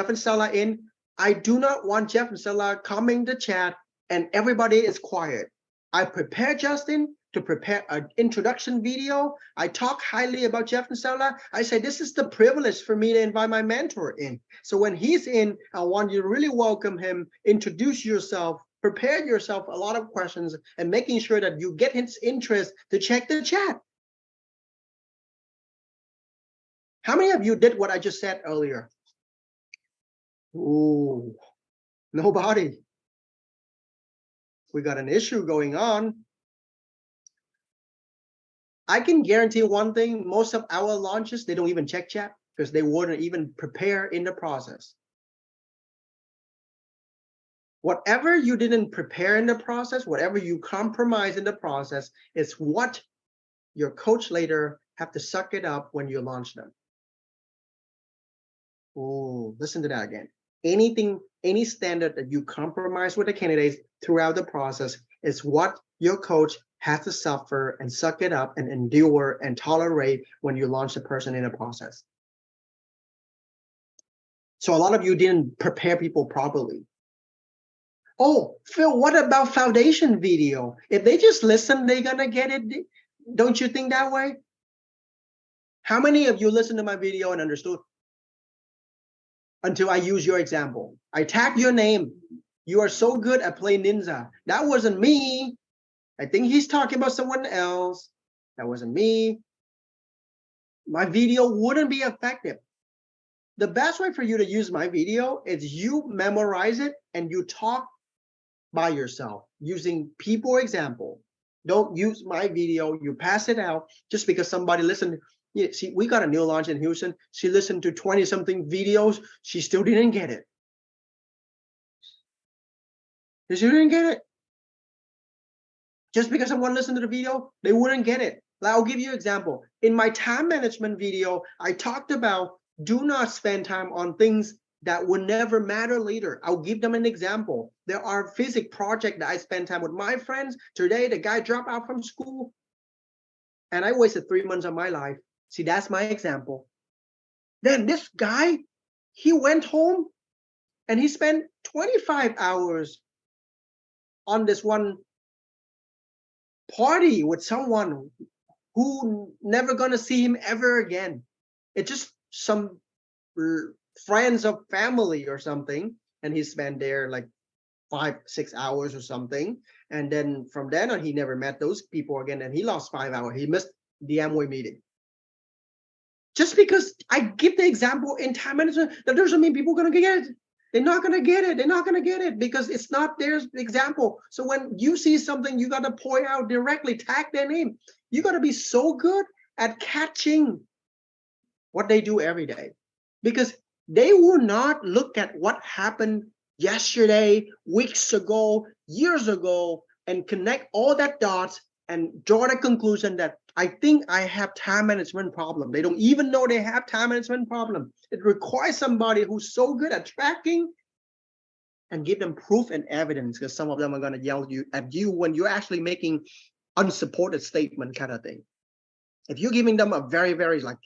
[SPEAKER 6] and Stella in, I do not want Jeff and Stella coming to chat and everybody is quiet. I prepare Justin to prepare an introduction video. I talk highly about Jeff and Stella. I say, this is the privilege for me to invite my mentor in. So when he's in, I want you to really welcome him, introduce yourself, prepare yourself a lot of questions, and making sure that you get his interest to check the chat. How many of you did what I just said earlier? Ooh, nobody. We got an issue going on. I can guarantee one thing, most of our launches, they don't even check chat because they wouldn't even prepare in the process. Whatever you didn't prepare in the process, whatever you compromise in the process, is what your coach later have to suck it up when you launch them. Oh, listen to that again. Anything, any standard that you compromise with the candidates throughout the process is what your coach has to suffer and suck it up and endure and tolerate when you launch the person in a process. So a lot of you didn't prepare people properly. Oh, Phil, what about foundation video? If they just listen, they're gonna get it. Don't you think that way? How many of you listened to my video and understood? Until I use your example. I tagged your name. You are so good at Play Ninja. That wasn't me. I think he's talking about someone else. That wasn't me. My video wouldn't be effective. The best way for you to use my video is you memorize it and you talk by yourself using people example. Don't use my video. You pass it out just because somebody listened. Yeah, see, we got a new launch in Houston. She listened to 20-something videos. She still didn't get it. She didn't get it. Just because someone listened to the video, they wouldn't get it. I'll give you an example. In my time management video, I talked about do not spend time on things that will never matter later. I'll give them an example. There are physics projects that I spend time with my friends. Today, the guy dropped out from school, and I wasted 3 months of my life. See, that's my example. Then this guy, he went home and he spent 25 hours on this one party with someone who never gonna see him ever again. It's just some friends of family or something, and he spent there like 5-6 hours or something, and then from then on he never met those people again, and he lost 5 hours. He missed the Amway meeting. Just because I give the example in time management, that doesn't mean people are gonna get it. They're not gonna get it. They're not gonna get it because it's not their example. So when you see something, you gotta point out directly, tag their name. You gotta be so good at catching what they do every day, because they will not look at what happened yesterday, weeks ago, years ago, and connect all that dots and draw the conclusion that I think I have time management problem. They don't even know they have time management problem. It requires somebody who's so good at tracking and give them proof and evidence, because some of them are going to yell at you when you're actually making unsupported statement kind of thing. If you're giving them a very, very like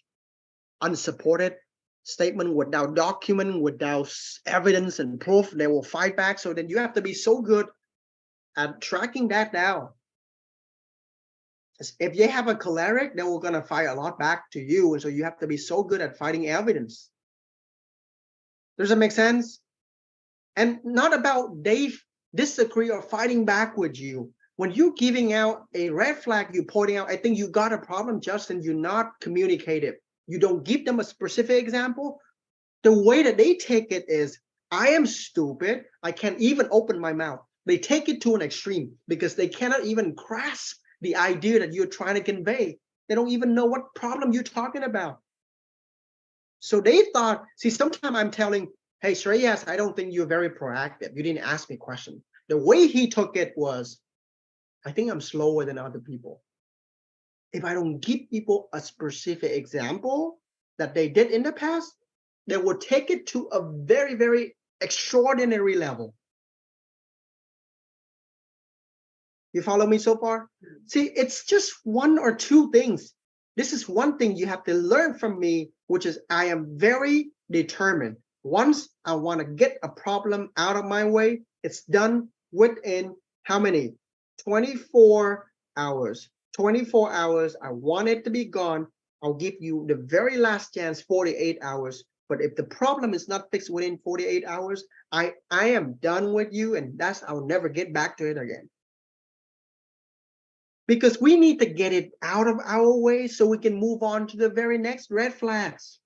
[SPEAKER 6] unsupported statement without document, without evidence and proof, they will fight back. So then you have to be so good at tracking that down. If they have a choleric, they will gonna fight a lot back to you, and so you have to be so good at fighting evidence. Does that make sense? And not about they disagree or fighting back with you. When you're giving out a red flag, you're pointing out, I think you got a problem, Justin. You're not communicative. You don't give them a specific example. The way that they take it is, I am stupid. I can't even open my mouth. They take it to an extreme because they cannot even grasp the idea that you're trying to convey. They don't even know what problem you're talking about. So they thought, see, sometimes I'm telling, hey, Shreyas, I don't think you're very proactive. You didn't ask me a question. The way he took it was, I think I'm slower than other people. If I don't give people a specific example that they did in the past, they will take it to a very, very extraordinary level. You follow me so far? See, it's just one or two things. This is one thing you have to learn from me, which is I am very determined. Once I want to get a problem out of my way, it's done within how many? 24 hours. 24 hours. I want it to be gone. I'll give you the very last chance, 48 hours. But if the problem is not fixed within 48 hours, I am done with you, and I'll never get back to it again. Because we need to get it out of our way so we can move on to the very next red flags.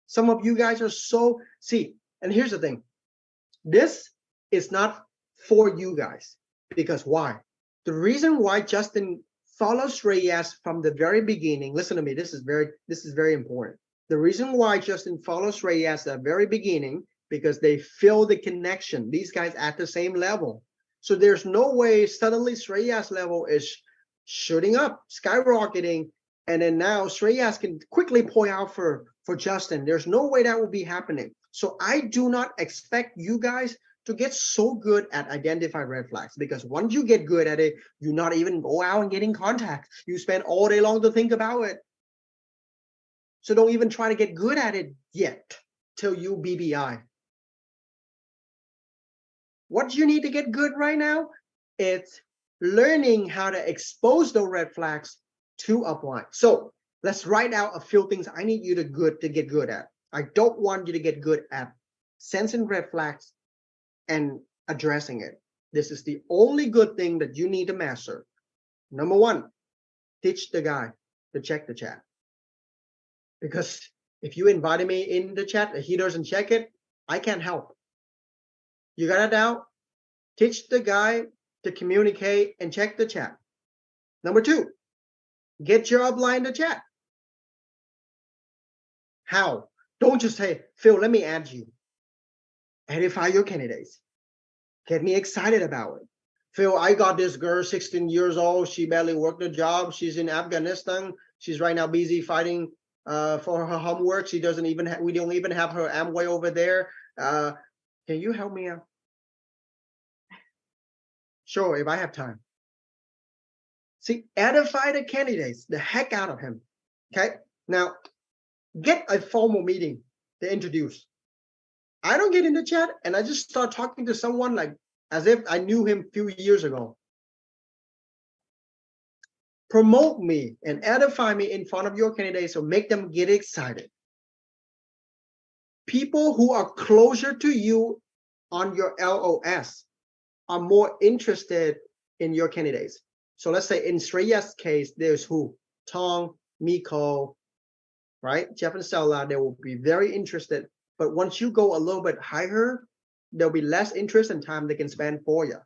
[SPEAKER 6] Some of you guys are so, see, and here's the thing. This is not for you guys. Because why? The reason why Justin follows Shreyas from the very beginning, listen to me, this is very important. The reason why Justin follows Shreyas at the very beginning, because they feel the connection. These guys at the same level. So there's no way suddenly Shreyas level is shooting up, skyrocketing, and then now Shreyas can quickly point out for Justin. There's no way that will be happening. So I do not expect you guys to get so good at identifying red flags, because once you get good at it, you not even go out and get in contact. You spend all day long to think about it. So don't even try to get good at it yet till you BBI. What you need to get good right now, it's learning how to expose those red flags to upline. So let's write out a few things I need you to get good at. I don't want you to get good at sensing red flags and addressing it. This is the only good thing that you need to master. Number one, teach the guy to check the chat. Because if you invited me in the chat and he doesn't check it, I can't help. You got it down? Teach the guy to communicate and check the chat. Number two, get your upline to chat. How? Don't just say, Phil, let me add you. Edify your candidates. Get me excited about it. Phil, I got this girl, 16 years old. She barely worked a job. She's in Afghanistan. She's right now busy fighting for her homework. She doesn't even we don't even have her Amway over there. Can you help me out? Sure, if I have time. See, edify the candidates, the heck out of him. Okay, now get a formal meeting to introduce. I don't get in the chat and I just start talking to someone like as if I knew him a few years ago. Promote me and edify me in front of your candidates, so make them get excited. People who are closer to you on your LOS are more interested in your candidates. So let's say in Shreya's case, there's who? Tong, Miko, right? Jeff and Stella, they will be very interested. But once you go a little bit higher, there'll be less interest and time they can spend for you.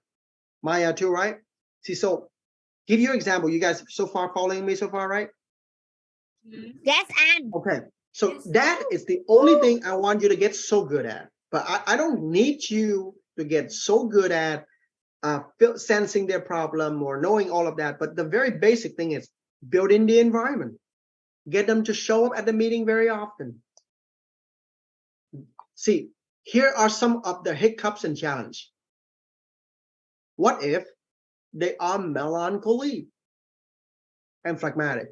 [SPEAKER 6] Maya too, right? See, so give you an example. You guys so far following me so far, right?
[SPEAKER 5] Yes, and
[SPEAKER 6] okay. So that is the only thing I want you to get so good at. But I don't need you to get so good at sensing their problem or knowing all of that. But the very basic thing is building the environment. Get them to show up at the meeting very often. See, here are some of the hiccups and challenge. What if they are melancholy and phlegmatic?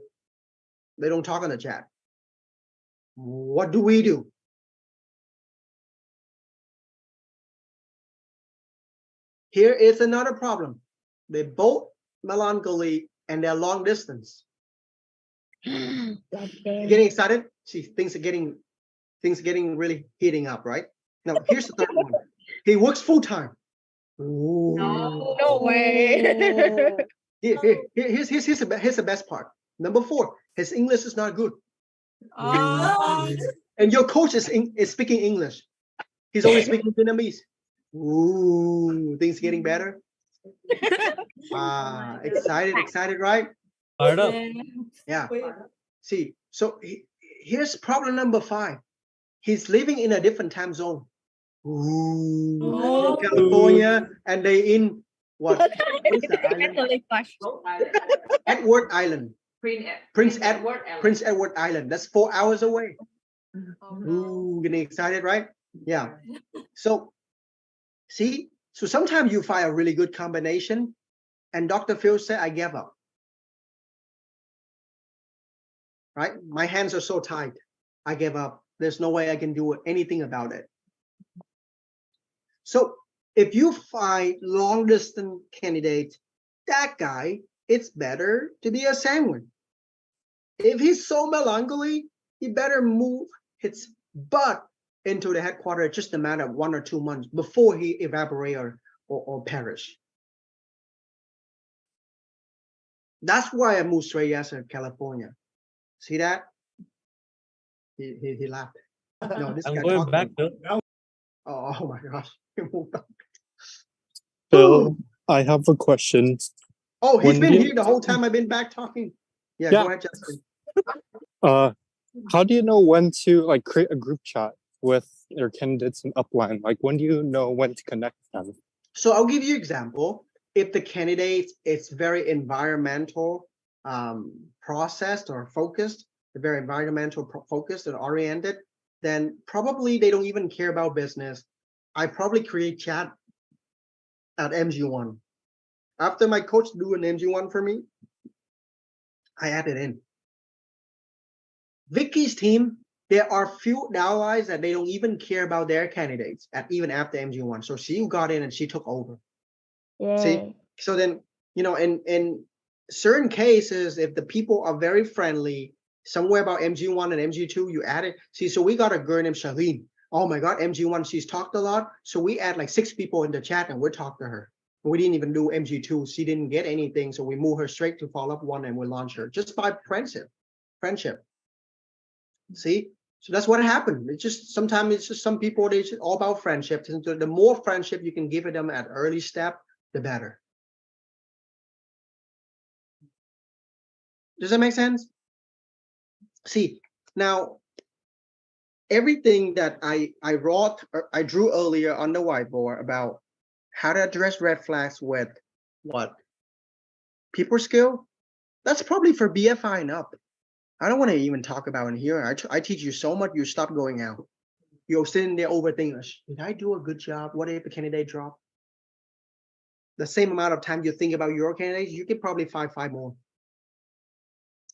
[SPEAKER 6] They don't talk in the chat. What do we do? Here is another problem. They both melancholy and they're long distance. You getting excited? See, things are getting really heating up, right? Now, here's the third one. He works full time.
[SPEAKER 10] No way.
[SPEAKER 6] Here's the best part. Number 4, his English is not good. And your coach is speaking English. He's only speaking Vietnamese. Ooh, things getting better. Excited, right? Yeah. See, so here's problem number 5. He's living in a different time zone. Ooh, California, and they in what? What is the island? Edward Island. Prince Edward Island. That's 4 hours away. Ooh, getting excited, right? Yeah. So, see, so sometimes you find a really good combination, and Dr. Phil said, I gave up. Right? My hands are so tight. I gave up. There's no way I can do anything about it. So if you find long distance candidate, that guy, it's better to be a sanguine. If he's so melancholy, he better move his butt into the headquarters just a matter of 1 or 2 months before he evaporate or perish. That's why I moved straight to California. See that? He laughed. No, this guy
[SPEAKER 12] going back though.
[SPEAKER 6] Oh my gosh.
[SPEAKER 12] So I have a question.
[SPEAKER 6] Oh, he's been here the whole time I've been back talking. Yeah, go ahead, Justin.
[SPEAKER 12] How do you know when to like create a group chat with your candidates in Upline? Like when do you know when to connect them?
[SPEAKER 6] So I'll give you an example. If the candidate is very environmental processed or focused, very environmental focused and oriented, then probably they don't even care about business. I probably create chat at MG1. After my coach do an MG1 for me, I add it in. Vicky's team, there are few allies that they don't even care about their candidates even after MG1. So she got in and she took over.
[SPEAKER 5] Yay.
[SPEAKER 6] See, so then, you know, in certain cases, if the people are very friendly, somewhere about MG1 and MG2, you add it. See, so we got a girl named Charlene. Oh my God, MG1, she's talked a lot. So we add like 6 people in the chat and we talk to her. We didn't even do MG2. She didn't get anything. So we move her straight to follow up 1 and we launch her just by friendship. See, so that's what happened. It's just sometimes it's just some people, they just all about friendship. And so the more friendship you can give them at early step, the better. Does that make sense? See, now everything that I wrote or I drew earlier on the whiteboard about how to address red flags with what? People skill? That's probably for BFI and up. I don't want to even talk about it here. I teach you so much, you stop going out. You're sitting there overthinking, did I do a good job? What if the candidate dropped? The same amount of time you think about your candidates, you could probably find 5 more.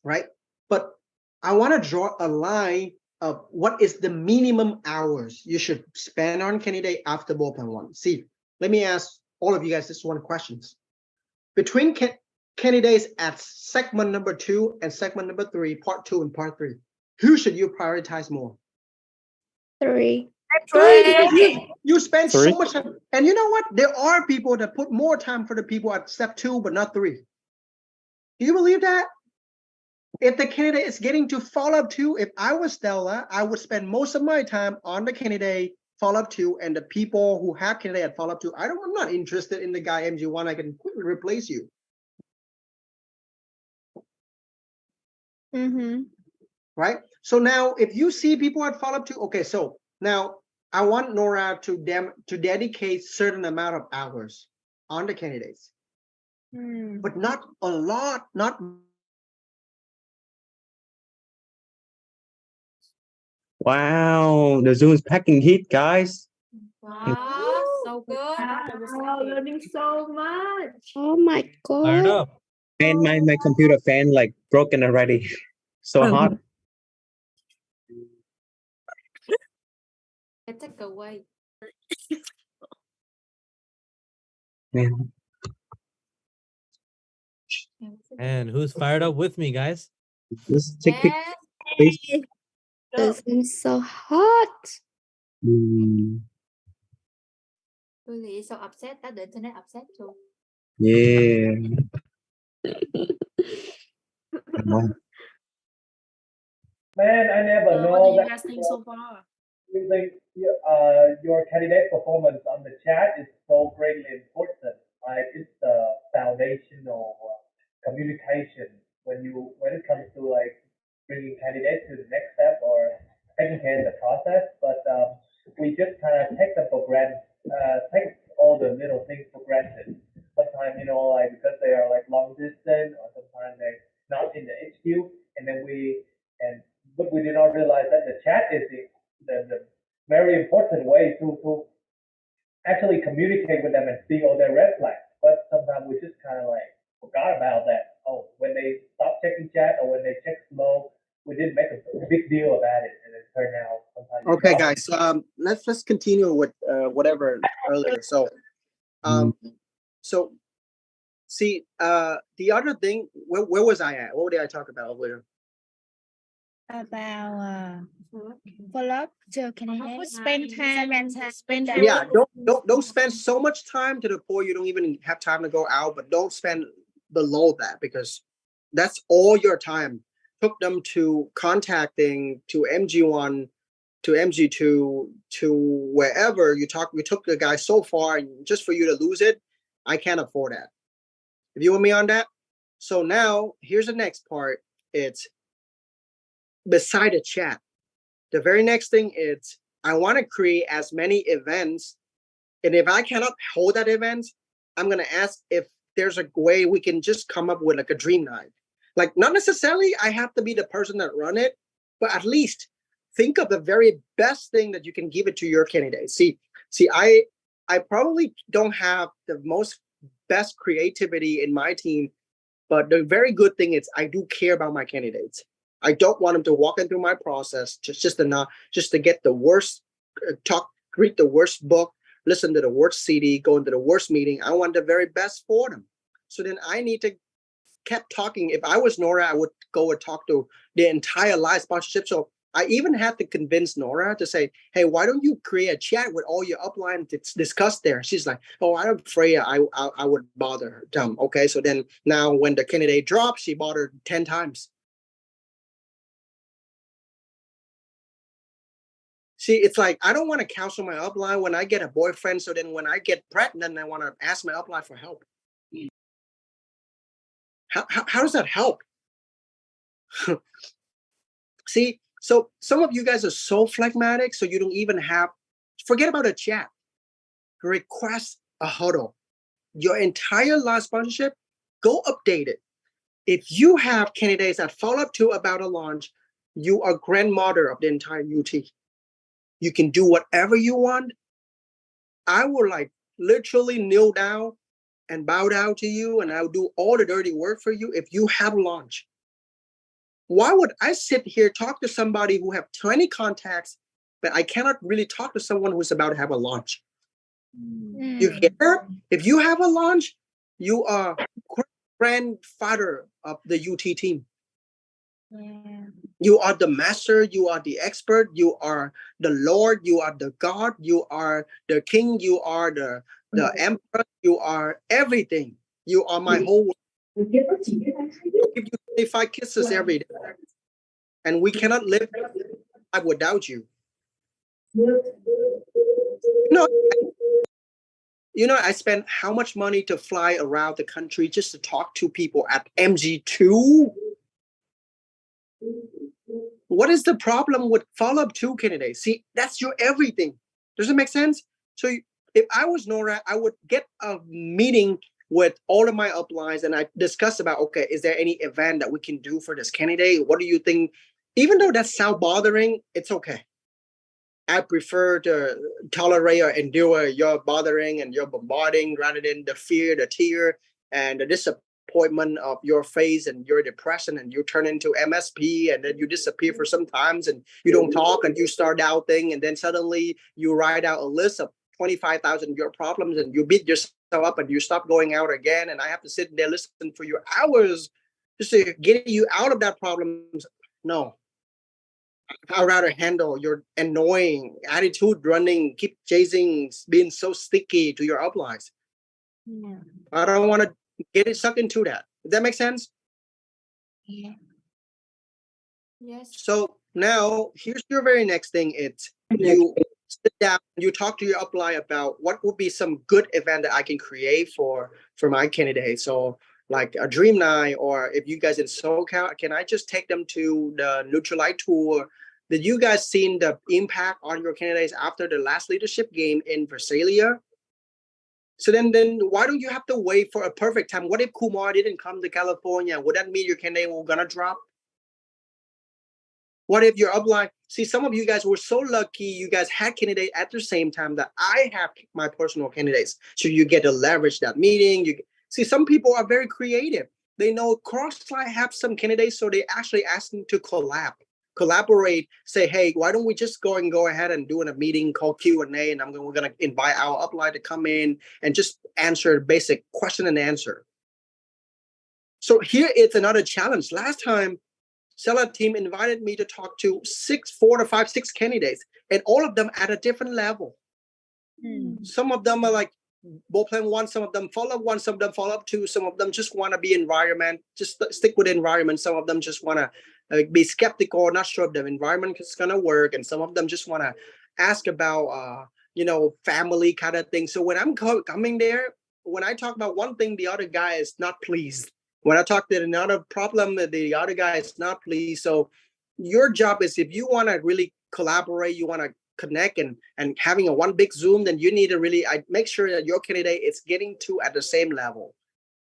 [SPEAKER 6] Right? But I want to draw a line of what is the minimum hours you should spend on candidate after bullpen 1. See, let me ask all of you guys this one question. Between candidates at segment number 2 and segment number 3, part 2 and part 3, who should you prioritize more?
[SPEAKER 7] 3.
[SPEAKER 6] You spend so much time. And you know what? There are people that put more time for the people at step 2, but not 3. Do you believe that? If the candidate is getting to follow-up 2, if I was Stella, I would spend most of my time on the candidate follow-up 2 and the people who have candidate at follow-up 2. I'm not interested in the guy MG1. I can quickly replace you. Right? So now if you see people at follow-up 2, okay, so now I want Nora to dedicate certain amount of hours on the candidates. But not a lot, not.
[SPEAKER 4] Wow, the Zoom is packing heat, guys.
[SPEAKER 13] Wow, so good.
[SPEAKER 2] Wow, learning so much.
[SPEAKER 7] Oh my
[SPEAKER 11] Fired
[SPEAKER 7] god.
[SPEAKER 11] up.
[SPEAKER 4] And my computer fan like broken already. So hot. Man.
[SPEAKER 11] And who's fired up with me, guys?
[SPEAKER 4] Let's take pic, please.
[SPEAKER 7] This is so hot.
[SPEAKER 4] Mm, yeah. Come on.
[SPEAKER 8] Man, I never know that using your candidate performance on the chat is so greatly important. Like it's the foundational communication when it comes to like bringing candidates to the next step or taking care of the process. But we just kind of take them for granted, take all the little things for granted. Sometimes like because they are like long distance or sometimes they're not in the HQ, and then but we did not realize that the chat is the very important way to actually communicate with them and see all their red flags. But sometimes we just kind of like forgot about that. Oh, when they stop checking chat or when they check slow, we didn't make a big deal about it, and it turned out sometimes.
[SPEAKER 6] Okay, guys. Let's continue with whatever earlier. So, so see, the other thing. Where was I at? What did I talk about earlier?
[SPEAKER 10] About follow up to candidate. Spend time.
[SPEAKER 6] Yeah, don't spend so much time to the point you don't even have time to go out, but don't spend below that because that's all your time. Took them to contacting to MG1 to MG2 to wherever we took the guy so far, and just for you to lose it, I can't afford that. If you want me on that. So now here's the next part. It's beside the chat. The very next thing is I want to create as many events. And if I cannot hold that event, I'm going to ask if there's a way we can just come up with like a dream night. Like not necessarily I have to be the person that run it, but at least think of the very best thing that you can give it to your candidate. See, I probably don't have the most best creativity in my team, but the very good thing is I do care about my candidates. I don't want them to walk into my process just to get the worst read the worst book, listen to the worst CD, go into the worst meeting. I want the very best for them. So then I need to keep talking. If I was Nora, I would go and talk to the entire live sponsorship. So I even had to convince Nora to say, hey, why don't you create a chat with all your upline to discuss there? She's like, oh, I'm afraid I would bother them. Okay, so then now when the candidate drops, she bothered 10 times. See, it's like, I don't want to counsel my upline when I get a boyfriend. So then when I get pregnant, I want to ask my upline for help. How does that help? See, so some of you guys are so phlegmatic, so you don't even forget about a chat. Request a huddle. Your entire live sponsorship, go update it. If you have candidates that follow up to about a launch, you are grandmother of the entire UT. You can do whatever you want. I will like literally kneel down and bow down to you, and I'll do all the dirty work for you if you have a launch. Why would I sit here, talk to somebody who have 20 contacts, but I cannot really talk to someone who's about to have a launch? You hear? If you have a launch, you are grandfather of the UT team. Yeah. You are the master, you are the expert, you are the Lord, you are the God, you are the king, you are the emperor, you are everything. You are my whole world. I'll give you 25 kisses every day. And we cannot live without you. You know, I spent how much money to fly around the country just to talk to people at MG2? What is the problem with follow-up 2 candidates? See, that's your everything. Does it make sense? So if I was Nora, I would get a meeting with all of my uplines and I discuss about, okay, is there any event that we can do for this candidate? What do you think? Even though that sounds bothering, it's okay. I prefer to tolerate or endure your bothering and your bombarding rather than the fear, the tear, and the disappointment of your face and your depression, and you turn into MSP, and then you disappear for some times and you don't talk and you start doubting, and then suddenly you write out a list of 25,000 your problems and you beat yourself up and you stop going out again, and I have to sit there listen for you hours just to get you out of that problem. No, I'd rather handle your annoying attitude running, keep chasing, being so sticky to your uplines.
[SPEAKER 2] Yeah.
[SPEAKER 6] I don't want to get it sucked into that. Does that make sense?
[SPEAKER 2] Yeah. Yes.
[SPEAKER 6] So now here's your very next thing. It's you sit down, you talk to your upline about what would be some good event that I can create for my candidate. So like a dream night, or if you guys in SoCal, can I just take them to the Nutrilite tour? Did you guys seen the impact on your candidates after the last leadership game in Visalia? So then why don't you have to wait for a perfect time? What if Kumar didn't come to California? Would that mean your candidate will gonna drop? What if your upline? See, some of you guys were so lucky you guys had candidate at the same time that I have my personal candidates. So you get to leverage that meeting. You see, some people are very creative. They know Crossline have some candidates, so they actually ask them to collaborate, say, hey, why don't we just go ahead and do a meeting called Q&A, and we're going to invite our upline to come in and just answer basic question and answer. So here it's another challenge. Last time, Seller team invited me to talk to 4 to 5, 6 candidates, and all of them at a different level. Some of them are like ball plan 1, some of them follow up 1, some of them follow up 2, some of them just want to be environment, just stick with the environment. Some of them just want to be skeptical, not sure if the environment is going to work, and some of them just want to ask about family kind of thing. So when I'm coming there, when I talk about one thing, the other guy is not pleased. When I talk to another problem, the other guy is not pleased. So your job is, if you want to really collaborate, you want to connect and having a one big Zoom, then you need to really make sure that your candidate is getting to at the same level.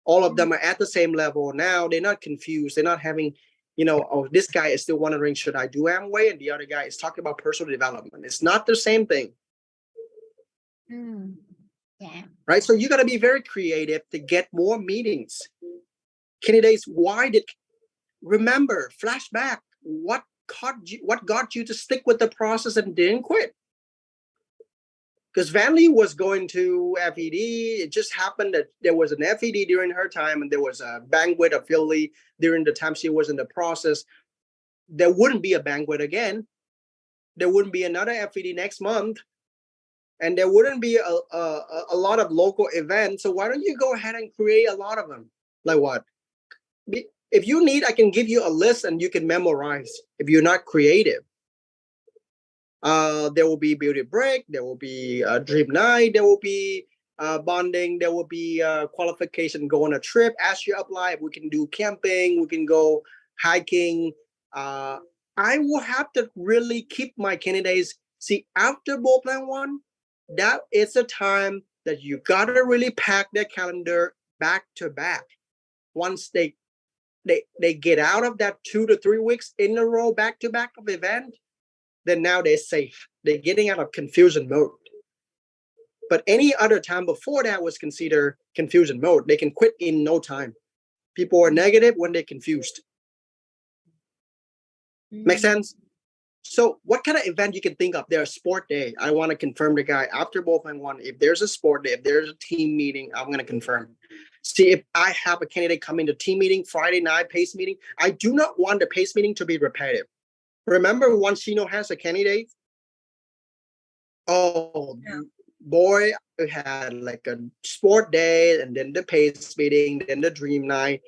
[SPEAKER 6] All of them are at the same level. Now they're not confused. They're not having, oh, this guy is still wondering, should I do Amway? And the other guy is talking about personal development. It's not the same thing.
[SPEAKER 5] Yeah.
[SPEAKER 6] Right? So you got to be very creative to get more meetings. Candidates, remember, flashback, what got you to stick with the process and didn't quit? Because Vanley was going to FED. It just happened that there was an FED during her time, and there was a banquet of Philly during the time she was in the process. There wouldn't be a banquet again. There wouldn't be another FED next month. And there wouldn't be a lot of local events. So why don't you go ahead and create a lot of them? Like what? If you need, I can give you a list and you can memorize if you're not creative. There will be beauty break. There will be a dream night. There will be bonding. There will be qualification, go on a trip. Ask your upline. We can do camping. We can go hiking. I will have to really keep my candidates. See, after ball plan 1, that is a time that you got to really pack their calendar back to back. Once they get out of that 2 to 3 weeks in a row back to back of event, then now they're safe. They're getting out of confusion mode. But any other time before that was considered confusion mode. They can quit in no time. People are negative when they're confused. Make sense? So what kind of event you can think of? There's a sport day. I want to confirm the guy after both and 1. If there's a sport day, if there's a team meeting, I'm going to confirm. See, if I have a candidate come into team meeting, Friday night PACE meeting, I do not want the PACE meeting to be repetitive. Remember once Shino has a candidate? Oh, boy, we had like a sport day and then the PACE meeting, then the dream night.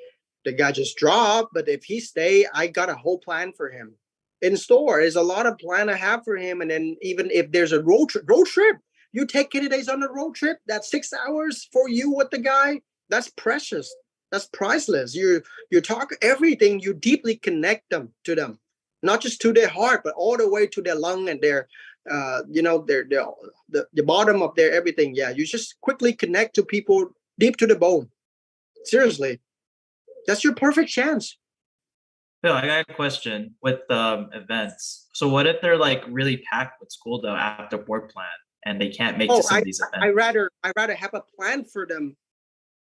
[SPEAKER 6] The guy just dropped, but if he stay, I got a whole plan for him. In store, there's a lot of plan I have for him. And then even if there's a road trip, you take candidates on a road trip, that's 6 hours for you with the guy. That's precious. That's priceless. You talk everything. You deeply connect them to them, not just to their heart, but all the way to their lung and their, the bottom of their everything. Yeah, you just quickly connect to people deep to the bone. Seriously, that's your perfect chance.
[SPEAKER 13] Phil, I got a question with events. So what if they're like really packed with school though after board plan and they can't make to some of these events?
[SPEAKER 6] I rather have a plan for them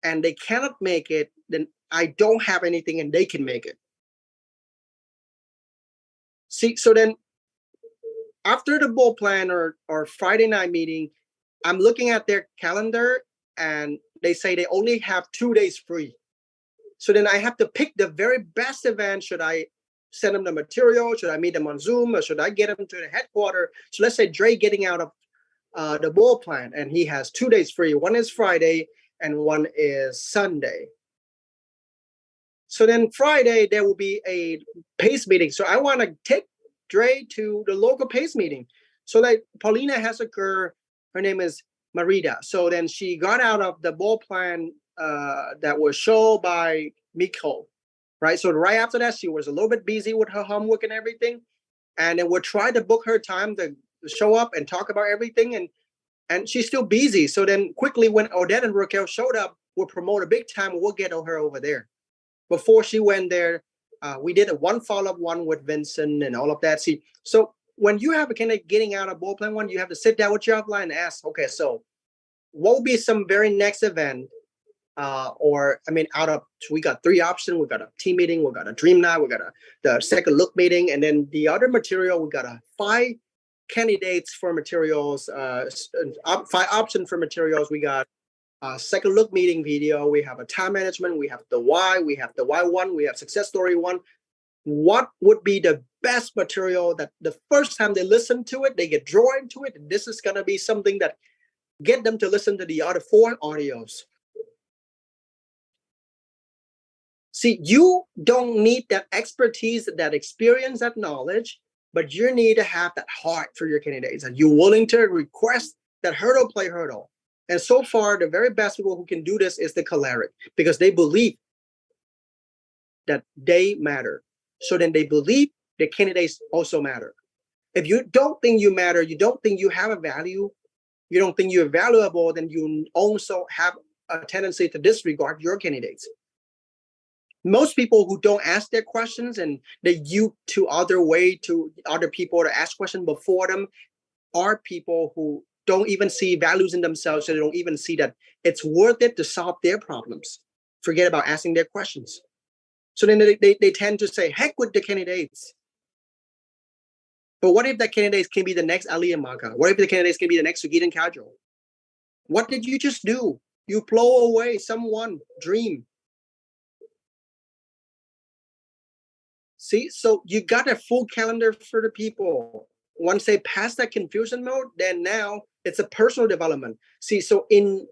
[SPEAKER 6] and they cannot make it, then I don't have anything and they can make it. See, so then after the board plan or Friday night meeting, I'm looking at their calendar and they say they only have 2 days free. So then I have to pick the very best event. Should I send them the material? Should I meet them on Zoom? Or should I get them to the headquarters? So let's say Dre getting out of the board plan and he has 2 days free. One is Friday and one is Sunday. So then Friday, there will be a PACE meeting. So I want to take Dre to the local PACE meeting. So like Paulina has a girl, her name is Marita. So then she got out of the board plan that was shown by Miko, right? So right after that, she was a little bit busy with her homework and everything. And then we'll try to book her time to show up and talk about everything. And she's still busy. So then quickly when Odette and Raquel showed up, we'll promote a big time. We'll get her over there. Before she went there, we did a one follow-up one with Vincent and all of that. See, so when you have a candidate getting out of board plan one, you have to sit down with your upline and ask, okay, so what will be some very next event? We got 3 options. We got a team meeting, we got a dream night, we got the second look meeting, and then the other material, we got 5 candidates for materials, 5 options for materials. We got a second look meeting video. We have a time management. We have the why. We have the why one. We have success story one. What would be the best material that the first time they listen to it, they get drawn into it? And this is going to be something that get them to listen to the other 4 audios. See, you don't need that expertise, that experience, that knowledge, but you need to have that heart for your candidates. And you're willing to request that hurdle play hurdle. And so far, the very best people who can do this is the choleric, because they believe that they matter. So then they believe the candidates also matter. If you don't think you matter, you don't think you have a value, you don't think you're valuable, then you also have a tendency to disregard your candidates. Most people who don't ask their questions and they use to other people to ask questions before them are people who don't even see values in themselves. So they don't even see that it's worth it to solve their problems. Forget about asking their questions. So then they tend to say, heck with the candidates. But what if the candidates can be the next Ali and Maka? What if the candidates can be the next Sugit and Kajol? What did you just do? You blow away someone's dream. See, so you got a full calendar for the people. Once they pass that confusion mode, then now it's a personal development. See, so in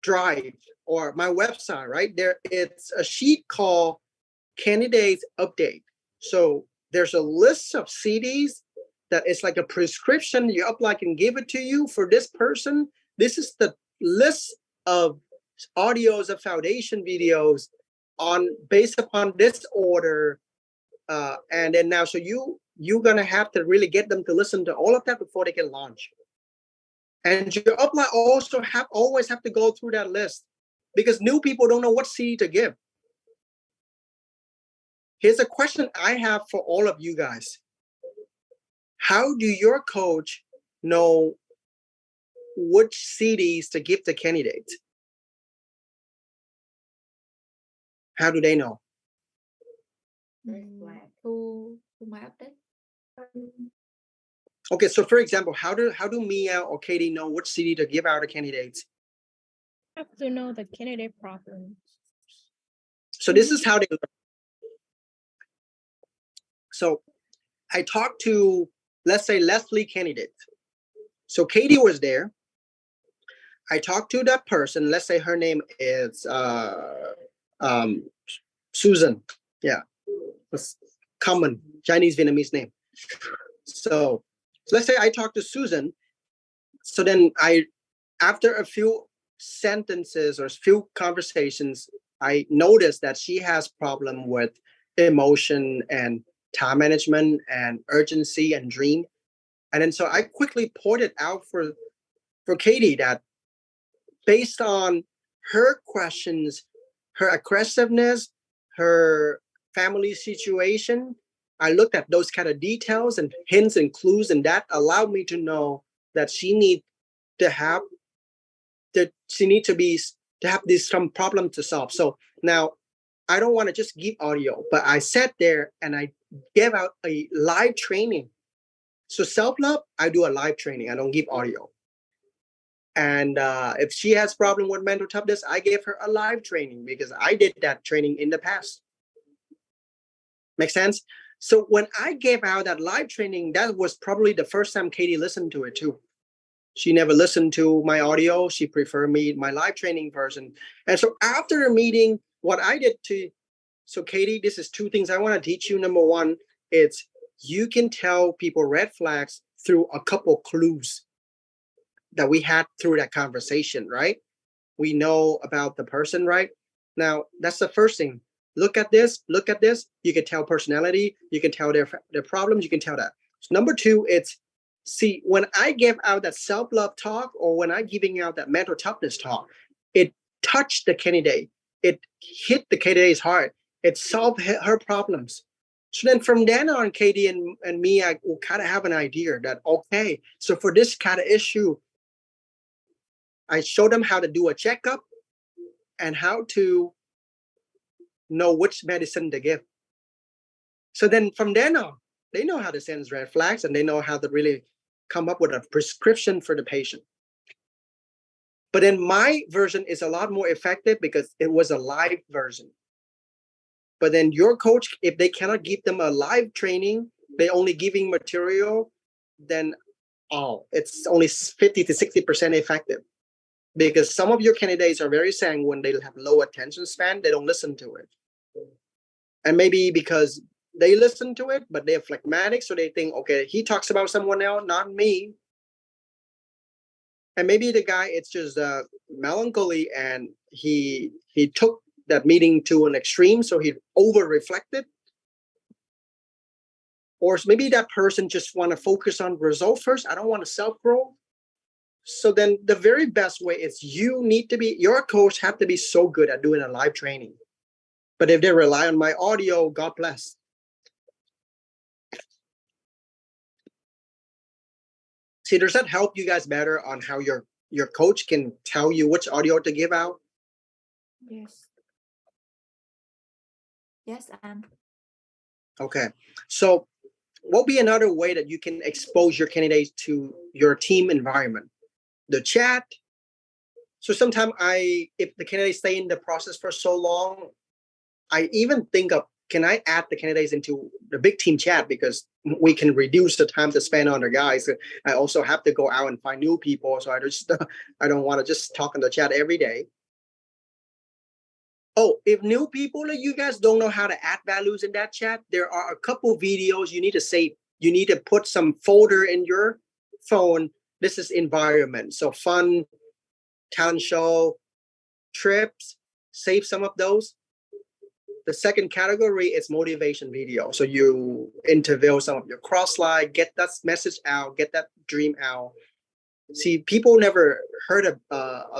[SPEAKER 6] Drive or my website, right there, it's a sheet called Candidates Update. So there's a list of CDs that is like a prescription. You apply can give it to you for this person. This is the list of audios of foundation videos based upon this order. And then now, so you're gonna have to really get them to listen to all of that before they can launch. And your upline also always have to go through that list, because new people don't know what CD to give. Here's a question I have for all of you guys. How do your coach know which CDs to give the candidates? How do they know?
[SPEAKER 2] To my update.
[SPEAKER 6] Okay, so for example, how do Mia or Katie know which CD to give out to candidates?
[SPEAKER 10] Have to know the candidate problem.
[SPEAKER 6] So this is how they learn. So I talked to, let's say, Leslie candidate. So Katie was there. I talked to that person. Let's say her name is Susan. Yeah, it's common Chinese Vietnamese name. So let's say I talked to Susan. So then after a few sentences or a few conversations, I noticed that she has problem with emotion and time management and urgency and dream. And then so I quickly pointed out for Katie that based on her questions, her aggressiveness, her family situation. I looked at those kind of details and hints and clues, and that allowed me to know that she need to have this some problem to solve. So now I don't want to just give audio, but I sat there and I gave out a live training. So self-love, I do a live training. I don't give audio. And if she has problem with mental toughness, I gave her a live training because I did that training in the past. Make sense? So when I gave out that live training, that was probably the first time Katie listened to it too. She never listened to my audio. She preferred my live training version. And so after the meeting, what I did so Katie, this is two things I want to teach you. Number one, it's you can tell people red flags through a couple clues that we had through that conversation, right? We know about the person, right? Now, that's the first thing. Look at this. You can tell personality. You can tell their problems. You can tell that. So number two, it's see, when I give out that self-love talk or when I'm giving out that mental toughness talk, it touched the candidate. It hit the candidate's heart. It solved her problems. So then from then on, Katie and me, I will kind of have an idea that, okay, so for this kind of issue, I show them how to do a checkup and how to know which medicine to give. So then from then on, they know how to sense red flags and they know how to really come up with a prescription for the patient. But then my version is a lot more effective because it was a live version. But then your coach, if they cannot give them a live training, they only giving material, then it's only 50 to 60% effective. Because some of your candidates are very sanguine, they have low attention span, they don't listen to it. And maybe because they listen to it, but they're phlegmatic, so they think, okay, he talks about someone else, not me. And maybe the guy, it's just melancholy, and he took that meeting to an extreme, so he over-reflected. Or maybe that person just want to focus on results first. I don't want to self-grow. So then the very best way is your coach have to be so good at doing a live training. But if they rely on my audio, God bless. See, does that help you guys better on how your coach can tell you which audio to give out?
[SPEAKER 2] Yes. Yes, and
[SPEAKER 6] Okay. So what will be another way that you can expose your candidates to your team environment? The chat. So sometimes if the candidates stay in the process for so long, I even think of, can I add the candidates into the big team chat because we can reduce the time to spend on the guys. I also have to go out and find new people. So I don't want to just talk in the chat every day. Oh, if new people like you guys don't know how to add values in that chat, there are a couple videos you need to save. You need to put some folder in your phone. This is environment. So fun, talent show, trips, save some of those. The second category is motivation video. So you interview some of your cross-slide, get that message out, get that dream out. See, people never heard of,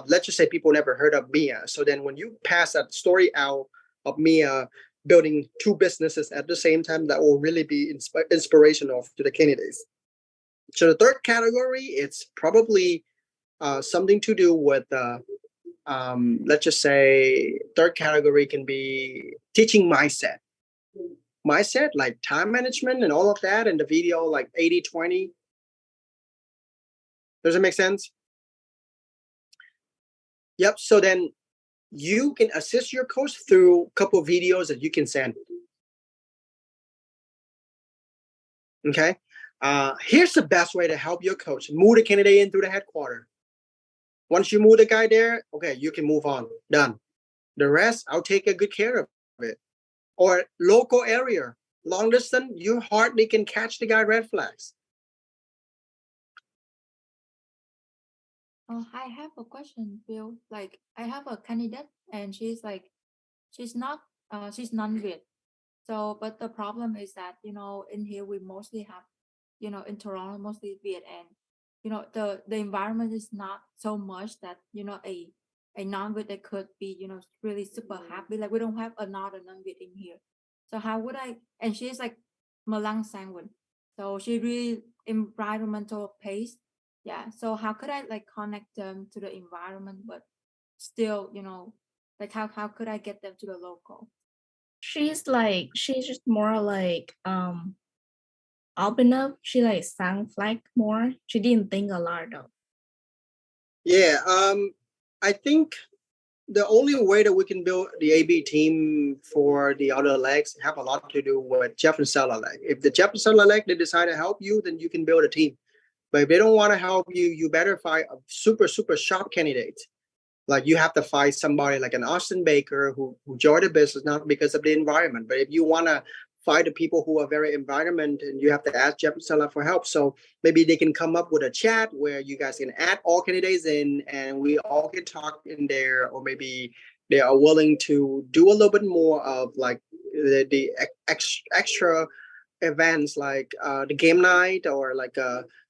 [SPEAKER 6] let's just say people never heard of Mia. So then when you pass that story out of Mia building two businesses at the same time, that will really be inspirational to the candidates. So the third category, it's probably something to do with, let's just say third category can be teaching mindset. Mindset, like time management and all of that, and the video like 80-20. Does it make sense? Yep. So then you can assist your coach through a couple of videos that you can send. Okay. Here's the best way to help your coach. Move the candidate into the headquarters. Once you move the guy there, okay, you can move on. Done. The rest, I'll take a good care of it. Or local area. Long distance, you hardly can catch the guy red flags.
[SPEAKER 2] I have a question, Bill. Like, I have a candidate, and she's non-vid. So, but the problem is that, in here we mostly have, in Toronto, mostly vid, and the environment is not so much that a non-vid that could be really super happy. Like, we don't have another non-vid in here. So how would I? And she's like Malang Sangwon, so she really environmental pace. Yeah. So how could I like connect them to the environment, but still, like how could I get them to the local?
[SPEAKER 7] She's just more like open up. She like sang flag more. She didn't think a lot though.
[SPEAKER 6] Yeah, I think the only way that we can build the AB team for the other legs have a lot to do with Jeff and Stella leg. If the Jeff and Stella leg they decide to help you, then you can build a team. But if they don't want to help you, you better find a super sharp candidate. Like you have to find somebody like an Austin Baker who joined the business not because of the environment, but if you want to find the people who are very environment, and you have to ask Jeff and Stella for help. So maybe they can come up with a chat where you guys can add all candidates in, and we all can talk in there, or maybe they are willing to do a little bit more of like the extra events like the game night, or like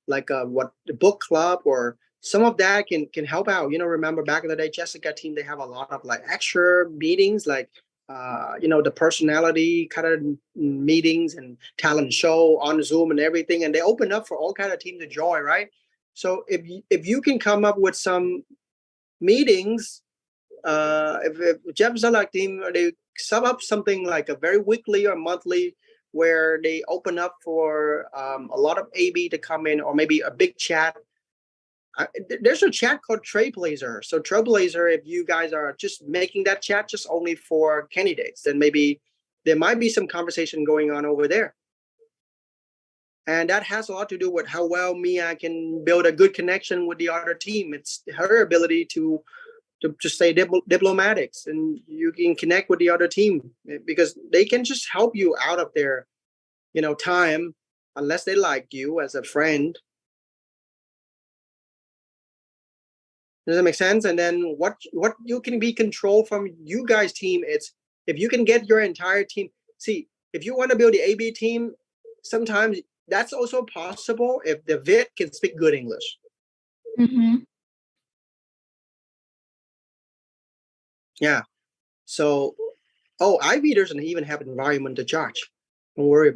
[SPEAKER 6] what the book club, or some of that can help out. Remember back in the day, Jessica team, they have a lot of like extra meetings, like the personality kind of meetings and talent show on Zoom and everything, and they open up for all kind of teams to join, right? So if you can come up with some meetings, if Jeff Zalak team, they sum up something like a very weekly or monthly, where they open up for a lot of AB to come in, or maybe a big chat. There's a chat called Trailblazer. So Trailblazer, if you guys are just making that chat just only for candidates, then maybe there might be some conversation going on over there. And that has a lot to do with how well Mia can build a good connection with the other team. It's her ability to just say diplomatics, and you can connect with the other team, because they can just help you out of their, time, unless they like you as a friend. Does that make sense? And then what you can be controlled from you guys' team, it's if you can get your entire team. See, if you want to build the AB team, sometimes that's also possible if the vid can speak good English.
[SPEAKER 7] Mm-hmm.
[SPEAKER 6] Yeah. So, IB doesn't even have an environment to judge. Don't worry,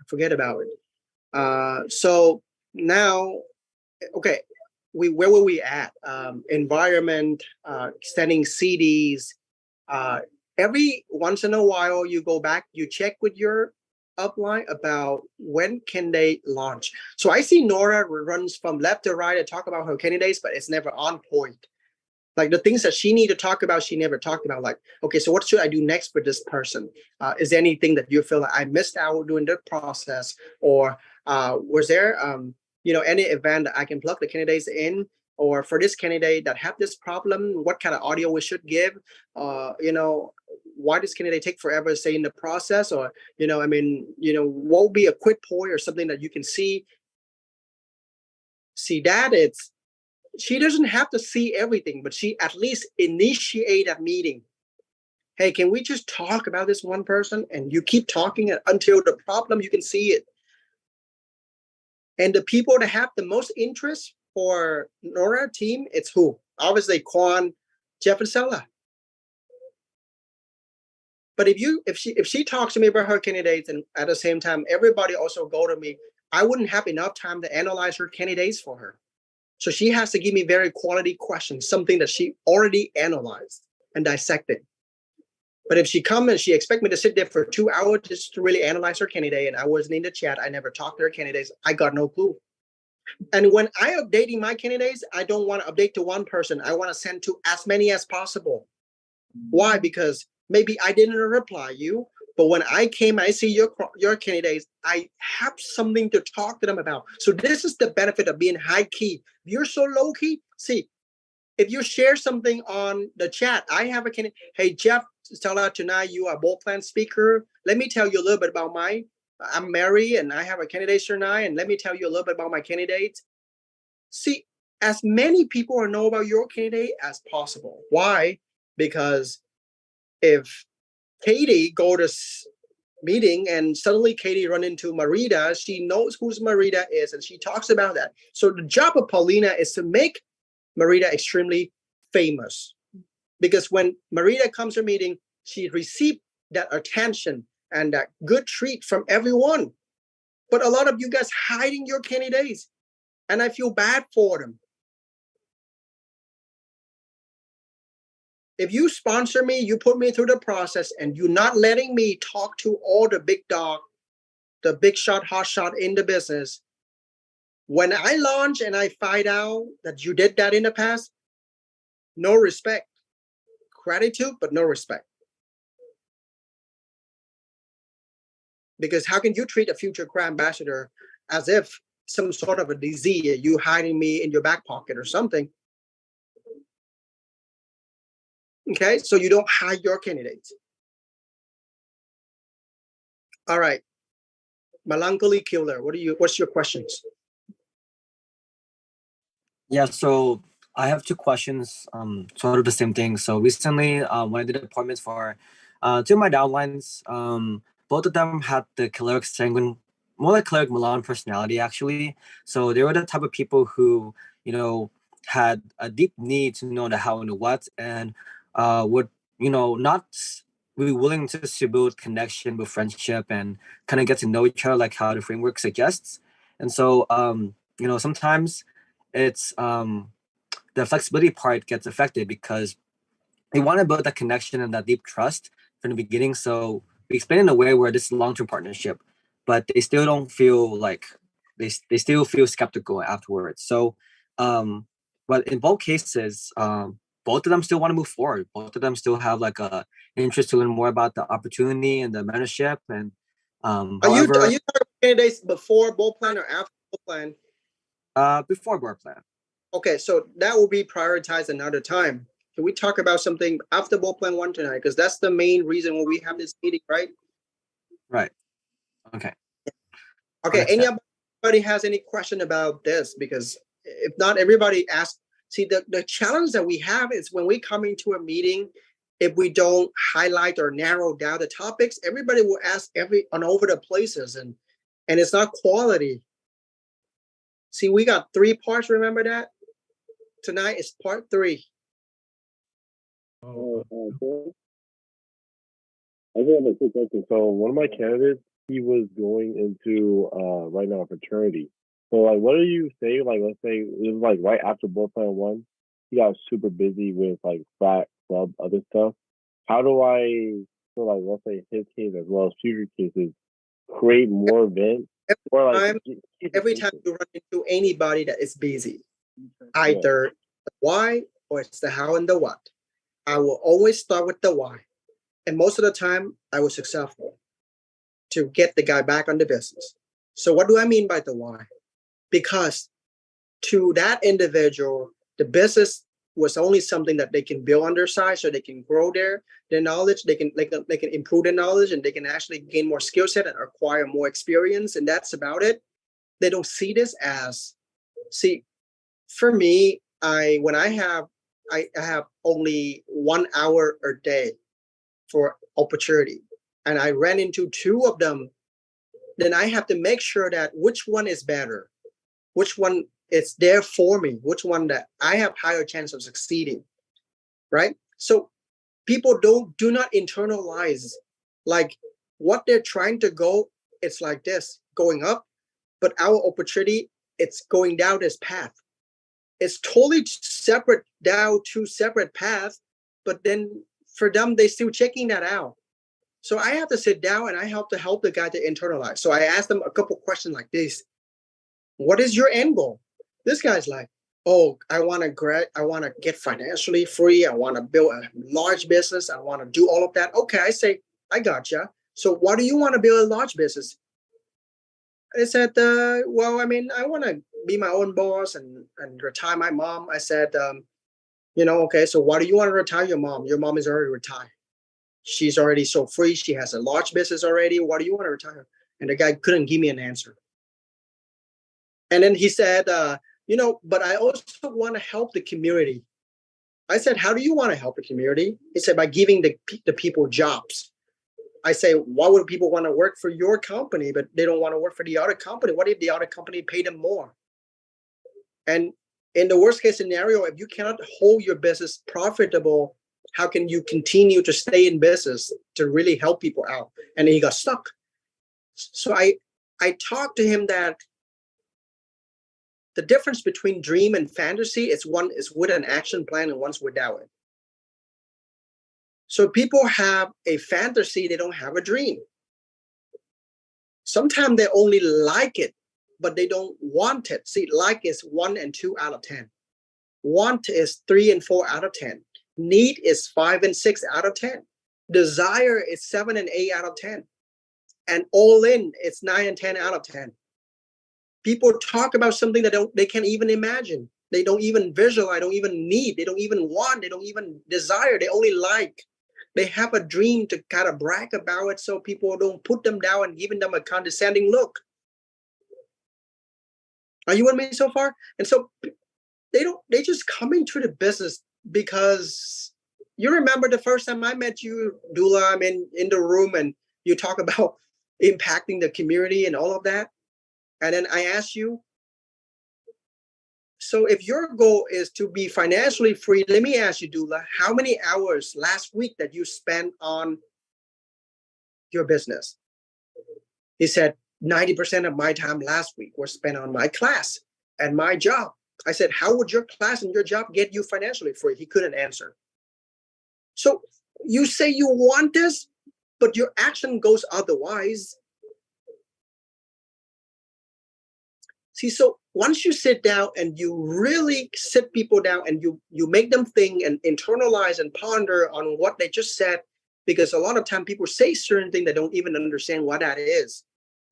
[SPEAKER 6] forget about it. So now, okay. Where were we at? Environment, sending CDs. Every once in a while, you go back, you check with your upline about when can they launch. So I see Nora runs from left to right and talk about her candidates, but it's never on point. Like the things that she need to talk about, she never talked about. Like, okay, so what should I do next with this person? Is there anything that you feel like I missed out during the process, or was there any event that I can plug the candidates in, or for this candidate that have this problem, what kind of audio we should give? Why does candidate take forever to say in the process, or what would be a quick point or something that you can see that she doesn't have to see everything, but she at least initiate a meeting. Hey, can we just talk about this one person? And you keep talking until the problem, you can see it. And the people that have the most interest for Nora team, it's who? Obviously, Quan, Jeff, and Stella. But if she talks to me about her candidates, and at the same time everybody also go to me, I wouldn't have enough time to analyze her candidates for her. So she has to give me very quality questions, something that she already analyzed and dissected. But if she comes and she expects me to sit there for 2 hours just to really analyze her candidate, and I wasn't in the chat, I never talked to her candidates, I got no clue. And when I updating my candidates, I don't want to update to one person. I want to send to as many as possible. Why? Because maybe I didn't reply you, but when I came, I see your candidates, I have something to talk to them about. So this is the benefit of being high key. If you're so low key, see, if you share something on the chat, I have a candidate. Hey, Jeff, Stella, tonight you are both plan speaker. Let me tell you a little bit about I'm Mary and I have a candidate tonight, and let me tell you a little bit about my candidate. See, as many people know about your candidate as possible. Why? Because if Katie go to meeting and suddenly Katie run into Marita, she knows who Marita is and she talks about that. So the job of Paulina is to make Marita extremely famous, because when Marita comes to a meeting, she received that attention and a good treat from everyone. But a lot of you guys hiding your candidates, and I feel bad for them. If you sponsor me, you put me through the process, and you're not letting me talk to all the big dog, the big shot, hot shot in the business. When I launch and I find out that you did that in the past, no respect. Gratitude, but no respect. Because how can you treat a future Crown Ambassador as if some sort of a disease, you hiding me in your back pocket or something? Okay, so you don't hide your candidates. All right. Melancholy Killer, what's your questions?
[SPEAKER 14] Yeah, so I have two questions, sort of the same thing. So recently, when I did appointments for two of my downlines, both of them had the choleric sanguine, more like choleric Milan personality, actually. So they were the type of people who, you know, had a deep need to know the how and the what, and would, you know, not really willing to build connection with friendship and kind of get to know each other, like how the framework suggests. And so, you know, sometimes it's the flexibility part gets affected because they want to build that connection and that deep trust from the beginning. So we explain in a way where this is a long-term partnership, but they still don't feel like they still feel skeptical afterwards. So, but in both cases, both of them still want to move forward. Both of them still have like a interest to learn more about the opportunity and the mentorship. And
[SPEAKER 6] are you talking candidates before board plan or after board plan?
[SPEAKER 14] Before board plan.
[SPEAKER 6] Okay, so that will be prioritized another time. Can we talk about something after board plan 1 tonight? Because that's the main reason why we have this meeting, right?
[SPEAKER 14] Right. Okay.
[SPEAKER 6] Okay. Anybody has any question about this? Because if not, everybody asks. See, the challenge that we have is when we come into a meeting, if we don't highlight or narrow down the topics, everybody will ask on over the places, and it's not quality. See, we got 3 parts. Remember that? Tonight is part 3.
[SPEAKER 9] I think I have a quick question. So one of my candidates, he was going into right now a fraternity. So like, what do you say? Like, let's say it was like right after board plan 1, he got super busy with like frat club, other stuff. How do I, so like, let's say his case as well as future cases, create more events?
[SPEAKER 6] Every time you run into anybody that is busy, either the why or it's the how and the what, I will always start with the why. And most of the time, I was successful to get the guy back on the business. So what do I mean by the why? Because to that individual, the business was only something that they can build on their side, so they can grow their knowledge, they can improve their knowledge, and they can actually gain more skill set and acquire more experience, and that's about it. They don't see this as, for me, I have only 1 hour a day for opportunity, and I ran into 2 of them, then I have to make sure that which one is better, which one is there for me, which one that I have higher chance of succeeding, right? So people do not internalize like what they're trying to go. It's like this going up, but our opportunity, it's going down this path. It's totally separate, down 2 separate paths, but then for them, they still checking that out. So I have to sit down and I have to help the guy to internalize. So I asked them a couple questions like this. What is your end goal? This guy's like, oh, I want to get financially free. I want to build a large business. I want to do all of that. Okay, I say, I gotcha. So why do you want to build a large business? I said, well, I mean, I want to be my own boss and retire my mom. I said, okay, so why do you want to retire your mom? Your mom is already retired. She's already so free. She has a large business already. Why do you want to retire? And the guy couldn't give me an answer. And then he said, but I also want to help the community. I said, how do you want to help the community? He said, by giving the people jobs. I say, why would people want to work for your company, but they don't want to work for the other company? What if the other company pay them more? And in the worst case scenario, if you cannot hold your business profitable How can you continue to stay in business to really help people out? And he got stuck. So I talked to him that the difference between dream and fantasy is one is with an action plan and one's without it. So people have a fantasy, they don't have a dream. Sometimes they only like it, but they don't want it. See, like is 1 and 2 out of 10. Want is 3 and 4 out of 10. Need is 5 and 6 out of 10. Desire is 7 and 8 out of 10. And all in, it's 9 and 10 out of 10. People talk about something that they can't even imagine. They don't even visualize, don't even need, they don't even want, they don't even desire, they only like. They have a dream to kind of brag about it so people don't put them down and giving them a condescending look. Are you with me so far? And so they just come into the business because you remember the first time I met you, Dula, I'm in the room and you talk about impacting the community and all of that. And then I asked you, so if your goal is to be financially free, let me ask you, Dula, how many hours last week that you spent on your business? He said, 90% of my time last week was spent on my class and my job. I said, how would your class and your job get you financially free? He couldn't answer. So you say you want this, but your action goes otherwise. See, so once you sit down and you really sit people down and you make them think and internalize and ponder on what they just said, because a lot of time people say certain things they don't even understand what that is,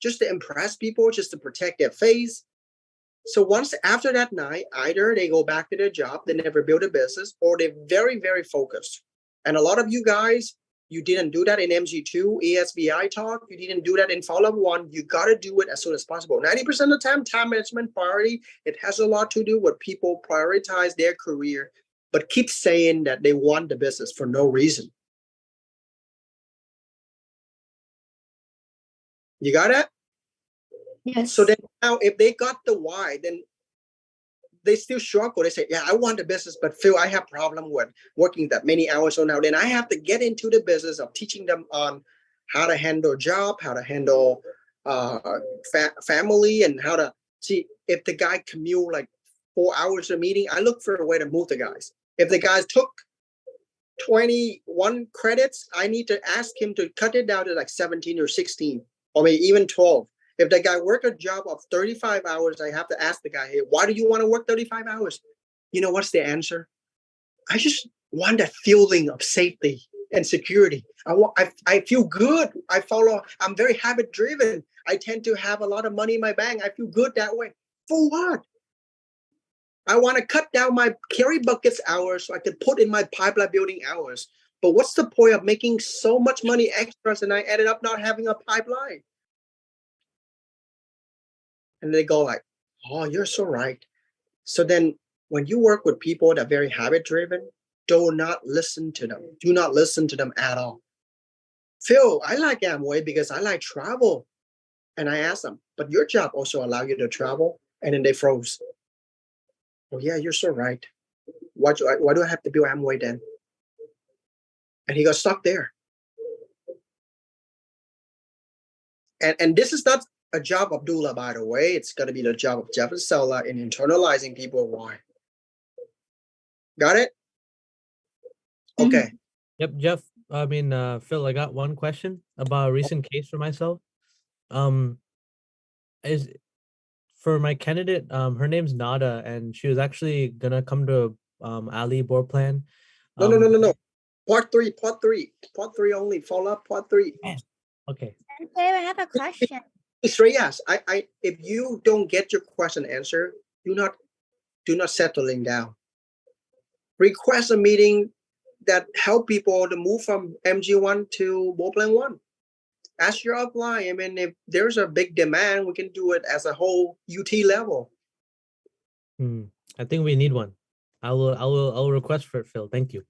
[SPEAKER 6] just to impress people, just to protect their face. So once after that night, either they go back to their job, they never build a business, or they're very, very focused. And a lot of you guys, you didn't do that in MG2, ESBI talk. You didn't do that in follow-up 1. You got to do it as soon as possible. 90% of the time, time management priority, it has a lot to do with people prioritize their career, but keep saying that they want the business for no reason. You got it?
[SPEAKER 7] Yes.
[SPEAKER 6] So then now if they got the why, then they still struggle. They say, yeah, I want the business, but Phil, I have problem with working that many hours. So now then I have to get into the business of teaching them on how to handle job, how to handle family, and how to see if the guy commute like 4 hours a meeting, I look for a way to move the guys. If the guys took 21 credits, I need to ask him to cut it down to like 17 or 16, or maybe even 12. If the guy work a job of 35 hours, I have to ask the guy, hey, why do you want to work 35 hours? You know, what's the answer? I just want that feeling of safety and security. I feel good. I'm very habit driven. I tend to have a lot of money in my bank. I feel good that way. For what? I want to cut down my carry buckets hours so I can put in my pipeline building hours. But what's the point of making so much money extras and I ended up not having a pipeline? And they go like, oh, you're so right. So then when you work with people that are very habit driven, do not listen to them. Do not listen to them at all. Phil, I like Amway because I like travel. And I asked them, but your job also allow you to travel? And then they froze. Oh yeah, you're so right. Why do I have to be Amway then? And he got stuck there. And this is not a job of Dula, by the way. It's going to be the job of Jeff and Stella in internalizing people why. Got it? Okay.
[SPEAKER 11] Yep, Jeff. I mean, Phil, I got one question about a recent case for myself. Is for my candidate, her name's Nada, and she was actually gonna come to Ali board plan.
[SPEAKER 6] No. Part three only. Follow up part 3.
[SPEAKER 11] Okay.
[SPEAKER 5] I have a question.
[SPEAKER 6] Yes. I if you don't get your question answered, do not settling down. Request a meeting that help people to move from MG1 to board plan 1. Ask your upline. I mean, if there's a big demand, we can do it as a whole UT level.
[SPEAKER 11] I think we need one. I will request for it, Phil. Thank you.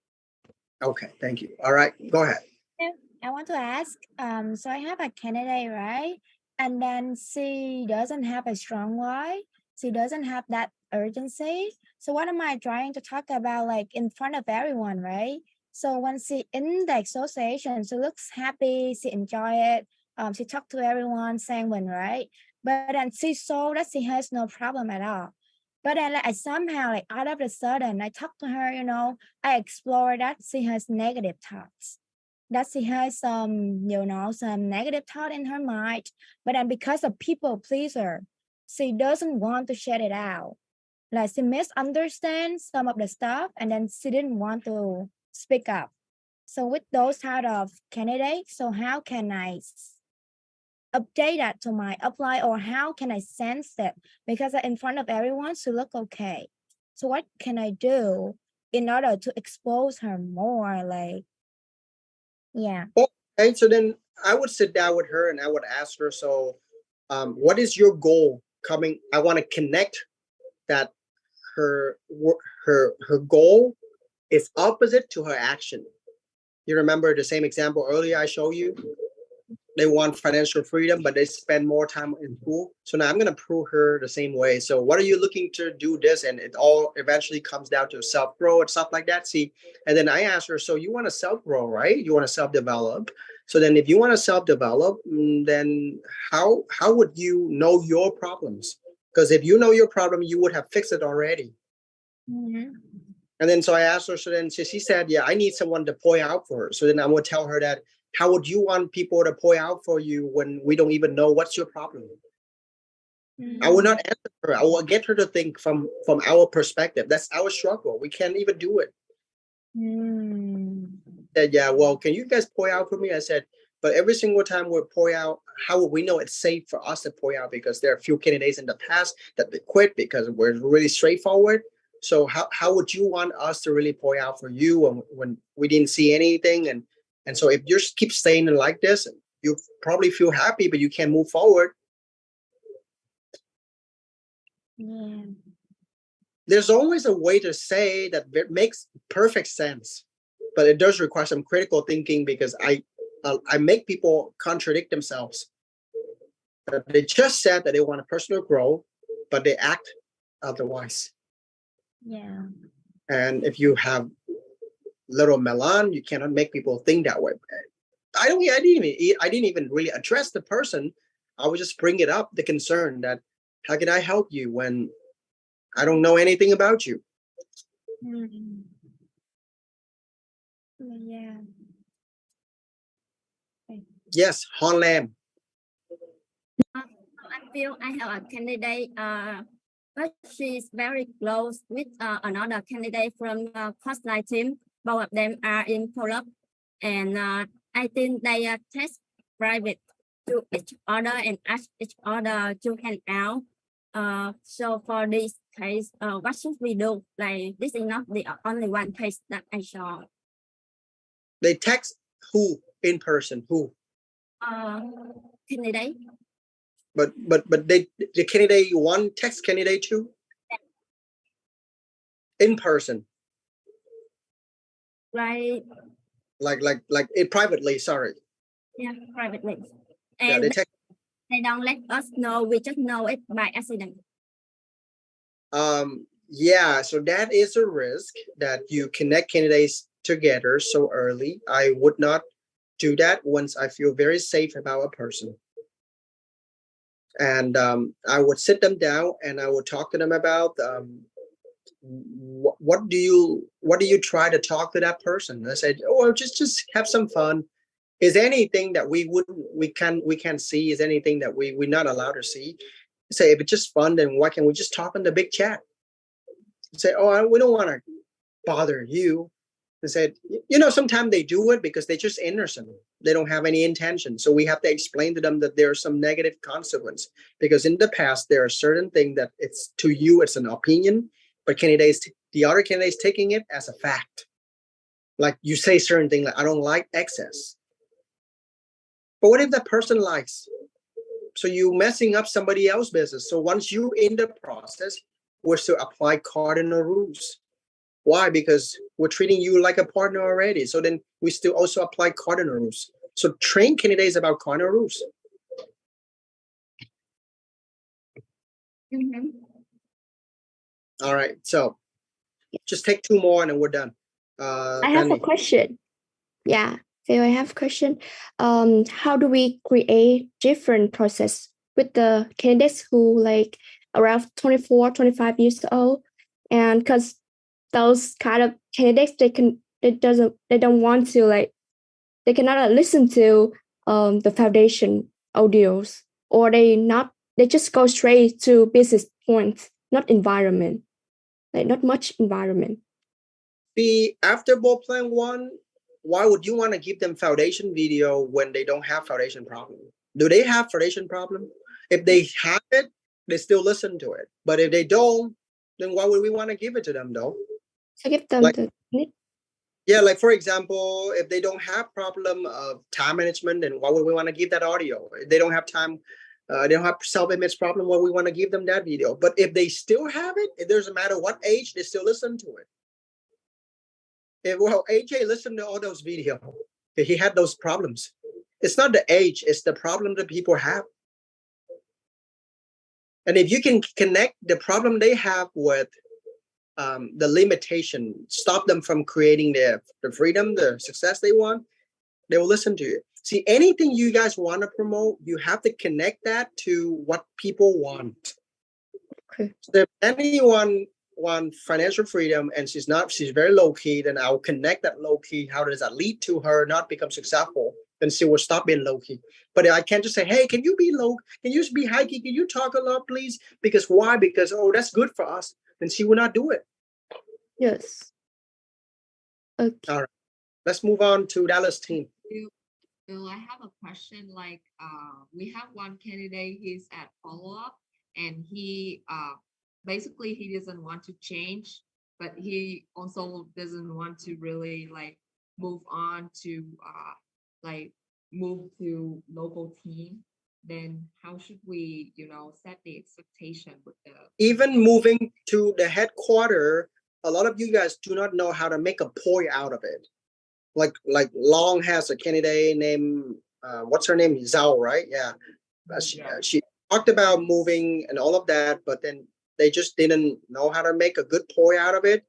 [SPEAKER 6] Okay, thank you. All right, go ahead.
[SPEAKER 5] I want to ask, so I have a candidate, right? And then she doesn't have a strong why. She doesn't have that urgency. So what am I trying to talk about, like in front of everyone, right? So when she in the association, she looks happy, she enjoy it. She talked to everyone, sanguine, right? But then she saw that she has no problem at all. But then like, I somehow, like out of the sudden, I talked to her, you know, I explore that she has negative thoughts. That she has some, you know, some negative thought in her mind. But then because of people pleaser, she doesn't want to shut it out. Like she misunderstands some of the stuff and then she didn't want to speak up. So with those kind of candidates, so how can I update that to my apply, or how can I sense it? Because in front of everyone, she look okay. So what can I do in order to expose her more? Like, yeah.
[SPEAKER 6] Okay, so then I would sit down with her and I would ask her, so what is your goal coming? I want to connect that her goal is opposite to her action. You remember the same example earlier I showed you? They want financial freedom, but they spend more time in school. So now I'm going to prove her the same way. So what are you looking to do this? And it all eventually comes down to self-grow and stuff like that. See, and then I asked her, so you want to self-grow, right? You want to self-develop. So then if you want to self-develop, then how would you know your problems? Because if you know your problem, you would have fixed it already.
[SPEAKER 5] Mm-hmm.
[SPEAKER 6] And then so I asked her, so then she said, yeah, I need someone to point out for her. So then I would tell her that, how would you want people to point out for you when we don't even know what's your problem? I will not answer her. I will get her to think from our perspective. That's our struggle. We can't even do it. Said, yeah, well, can you guys point out for me? I said, but every single time we point out, how would we know it's safe for us to point out? Because there are a few candidates in the past that they quit because we're really straightforward. So how would you want us to really point out for you when we didn't see anything? And so if you just keep staying like this, you probably feel happy, but you can't move forward.
[SPEAKER 5] Yeah.
[SPEAKER 6] There's always a way to say that makes perfect sense, but it does require some critical thinking because I make people contradict themselves. They just said that they want a personal growth, but they act otherwise.
[SPEAKER 5] Yeah.
[SPEAKER 6] And if you have little Milan, you cannot make people think that way. I didn't even really address the person. I would just bring it up, the concern that how can I help you when I don't know anything about you?
[SPEAKER 5] Yeah.
[SPEAKER 6] Yes, Hon Lam.
[SPEAKER 15] I feel I have a candidate, but she's very close with another candidate from Crossline team. Both of them are in collab, and I think they test private to each other and ask each other to hang out. So for this case, what should we do? Like, this is not the only one case that I saw.
[SPEAKER 6] They text who in person? Who?
[SPEAKER 15] Candidate.
[SPEAKER 6] But the candidate you want text candidate too? In person.
[SPEAKER 15] Right.
[SPEAKER 6] Like it privately, sorry.
[SPEAKER 15] Yeah, privately.
[SPEAKER 6] Yeah,
[SPEAKER 15] And
[SPEAKER 6] they
[SPEAKER 15] they don't let us know, we just know it by accident.
[SPEAKER 6] Yeah, so that is a risk that you connect candidates together so early. I would not do that once I feel very safe about a person. And I would sit them down and I would talk to them about what do you try to talk to that person? I said, oh, just have some fun. Is there anything that we can't see? Is there anything that we're not allowed to see? Say if it's just fun, then why can't we just talk in the big chat? Say, oh, we don't want to bother you. They said, sometimes they do it because they're just innocent. They don't have any intention. So we have to explain to them that there's some negative consequence because in the past, there are certain things that it's to you, it's an opinion, but the other candidates taking it as a fact. Like you say certain things like, I don't like excess. But what if that person likes? So you messing up somebody else's business. So once you in the process, we're still apply cardinal rules. Why? Because we're treating you like a partner already. So then we still also apply cardinal rules. So train candidates about cardinal rules. All right. So just take 2 more and then we're done.
[SPEAKER 16] I have a
[SPEAKER 6] Danny.
[SPEAKER 16] question. Yeah, so I have a question. How do we create different process with the candidates who like around 24, 25 years old? And because those kind of candidates, they don't want to like, they cannot listen to the foundation audios, or they just go straight to business points, not environment, like not much environment.
[SPEAKER 6] See, after ball plan 1, why would you want to give them foundation video when they don't have foundation problem? Do they have foundation problem? If they have it, they still listen to it. But if they don't, then why would we want to give it to them though?
[SPEAKER 16] So give them
[SPEAKER 6] Like,
[SPEAKER 16] the
[SPEAKER 6] yeah, like for example, if they don't have problem of time management, then why would we want to give that audio? If they don't have time, they don't have self-image problem, why we want to give them that video? But if they still have it, it doesn't matter what age, they still listen to it. If well, AJ listened to all those videos, he had those problems. It's not the age, it's the problem that people have. And if you can connect the problem they have with the limitation, stop them from creating the freedom, the success they want, they will listen to you. See, anything you guys want to promote, you have to connect that to what people want.
[SPEAKER 16] Okay.
[SPEAKER 6] So if anyone want financial freedom and she's very low key, then I'll connect that low key. How does that lead to her not become successful? Then she will stop being low key. But I can't just say, hey, can you be low? Can you be high key? Can you talk a lot, please? Because why? Because, oh, that's good for us. Then she will not do it.
[SPEAKER 16] Yes. Okay.
[SPEAKER 6] All right. Let's move on to Dallas team.
[SPEAKER 17] Bill, I have a question. Like, we have one candidate, he's at follow-up, and he basically he doesn't want to change, but he also doesn't want to really like move on to like move to local team. Then how should we, set the expectation with the
[SPEAKER 6] even moving to the headquarter? A lot of you guys do not know how to make a point out of it. Like Long has a candidate named what's her name? Zhao, right? Yeah. She talked about moving and all of that, but then they just didn't know how to make a good point out of it.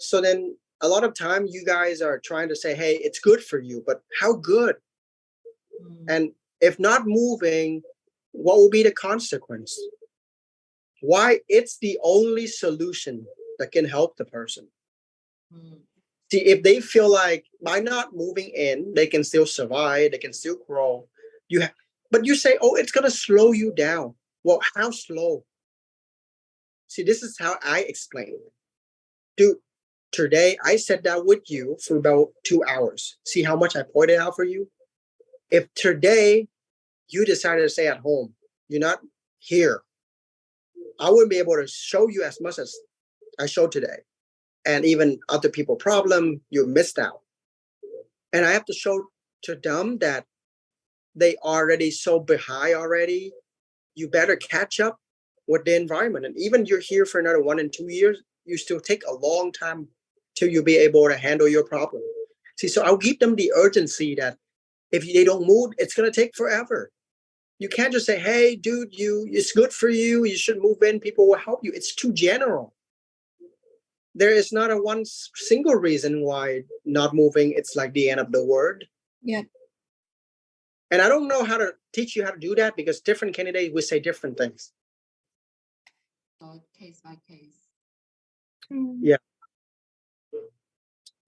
[SPEAKER 6] So then a lot of time you guys are trying to say, hey, it's good for you, but how good? And if not moving, what will be the consequence? Why? It's the only solution that can help the person. See, if they feel like by not moving in, they can still survive, they can still grow. But you say, oh, it's gonna slow you down. Well, how slow? See, this is how I explain it. Dude, today I sat down with you for about 2 hours. See how much I pointed out for you? If today you decided to stay at home, you're not here, I wouldn't be able to show you as much as I showed today. And even other people problem, you missed out. And I have to show to them that they already so behind already. You better catch up with the environment. And even you're here for another 1 and 2 years, you still take a long time till you'll be able to handle your problem. See, so I'll give them the urgency that if they don't move, it's going to take forever. You can't just say, hey, dude, it's good for you. You should move in. People will help you. It's too general. There is not a one single reason why not moving, it's like the end of the world.
[SPEAKER 7] Yeah.
[SPEAKER 6] And I don't know how to teach you how to do that because different candidates will say different things.
[SPEAKER 17] So case by case.
[SPEAKER 6] Yeah.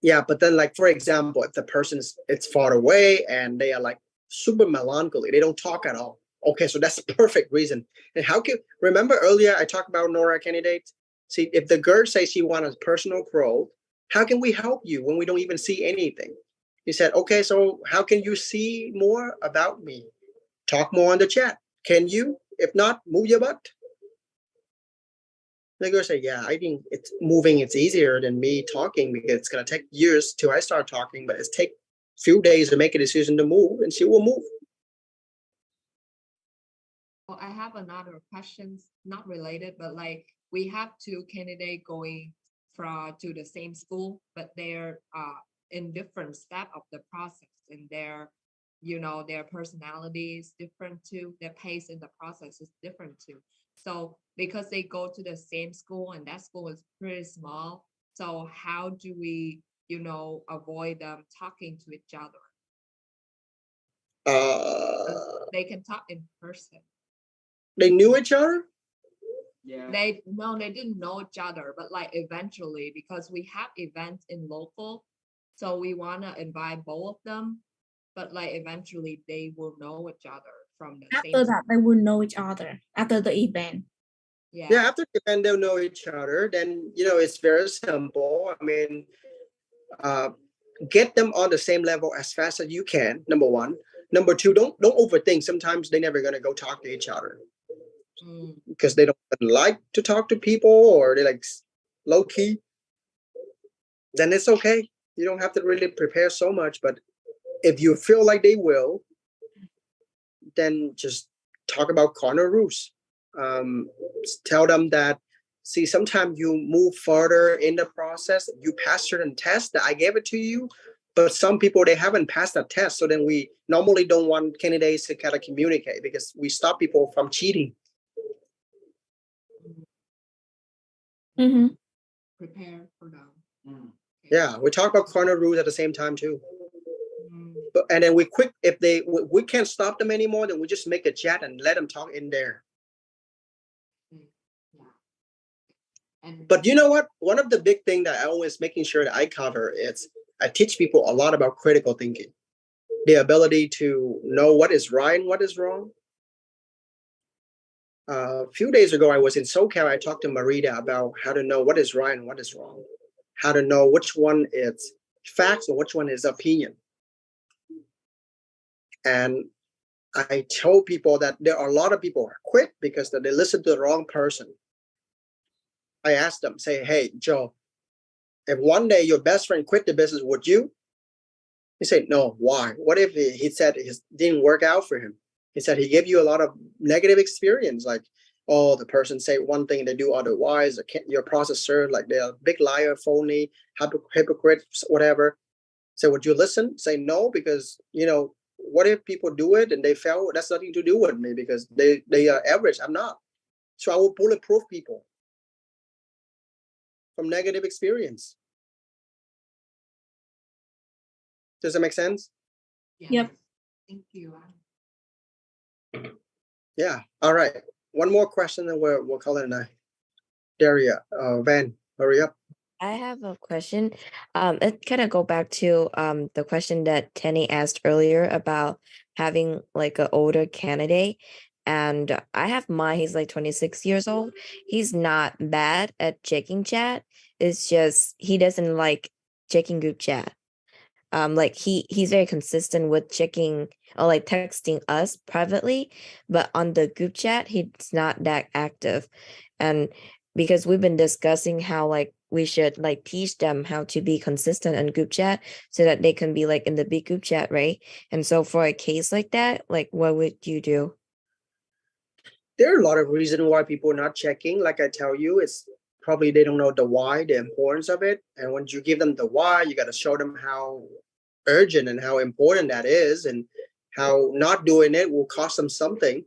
[SPEAKER 6] Yeah, but then like, for example, if the person's it's far away and they are like super melancholy, they don't talk at all. Okay, so that's the perfect reason. And how can, remember earlier I talked about Nora candidates? See, if the girl says she wants personal growth, how can we help you when we don't even see anything? He said, okay, so how can you see more about me? Talk more on the chat. Can you? If not, move your butt. The girl said, yeah, I think it's moving. It's easier than me talking because it's going to take years till I start talking, but it's take few days to make a decision to move and she will move.
[SPEAKER 17] Well, I have another question, not related, but like we have 2 candidates going to the same school, but they're in different step of the process, and their personality is different too. Their pace in the process is different too. So because they go to the same school and that school is pretty small, so how do we, avoid them talking to each other. They can talk in person.
[SPEAKER 6] They knew each other?
[SPEAKER 17] They didn't know each other, but like eventually, because we have events in local, so we want to invite both of them, but like eventually they will know each other from the
[SPEAKER 7] After
[SPEAKER 17] same.
[SPEAKER 7] that, they will know each other after the event.
[SPEAKER 6] Yeah, after the event, they'll know each other. Then, it's very simple. I mean, get them on the same level as fast as you can, number one. Number two, don't overthink. Sometimes they're never going to go talk to each other because they don't like to talk to people, or they like low key. Then it's okay. You don't have to really prepare so much. But if you feel like they will, then just talk about corner rules. Tell them that, see, sometimes you move further in the process. You pass certain tests that I gave it to you, but some people, they haven't passed that test. So then we normally don't want candidates to kind of communicate because we stop people from cheating.
[SPEAKER 17] Prepare for them.
[SPEAKER 6] Yeah, we talk about corner rules at the same time too. But and then we can't stop them anymore, then we just make a chat and let them talk in there. But you know what? One of the big things that I always making sure that I cover is I teach people a lot about critical thinking, the ability to know what is right and what is wrong. A few days ago, I was in SoCal. I talked to Marita about how to know what is right and what is wrong, how to know which one is facts and which one is opinion. And I told people that there are a lot of people who quit because they listen to the wrong person. I asked them, say, hey, Joe, if one day your best friend quit the business, would you? He said, no. Why? What if he said it didn't work out for him? He said he gave you a lot of negative experience, like, oh, the person say one thing, they do otherwise. Your processor, like they're a big liar, phony, hypocrite, whatever. So would you listen? Say no, because, what if people do it and they fail? That's nothing to do with me because they are average. I'm not. So I will bulletproof people from negative experience. Does that make sense?
[SPEAKER 7] Yep.
[SPEAKER 17] Thank you.
[SPEAKER 6] Yeah. All right. One more question, and we'll call it a night. Daria, Van, hurry up.
[SPEAKER 18] I have a question. It kind of go back to the question that Tenny asked earlier about having like an older candidate. And I have mine, he's like 26 years old. He's not bad at checking chat. It's just he doesn't like checking group chat. Like he's very consistent with checking or like texting us privately, but on the group chat, he's not that active. And because we've been discussing how like we should like teach them how to be consistent in group chat so that they can be like in the big group chat, right? And so for a case like that, like what would you do?
[SPEAKER 6] There are a lot of reasons why people are not checking. Like I tell you, it's probably they don't know the why, the importance of it. And once you give them the why, you got to show them how urgent and how important that is, and how not doing it will cost them something.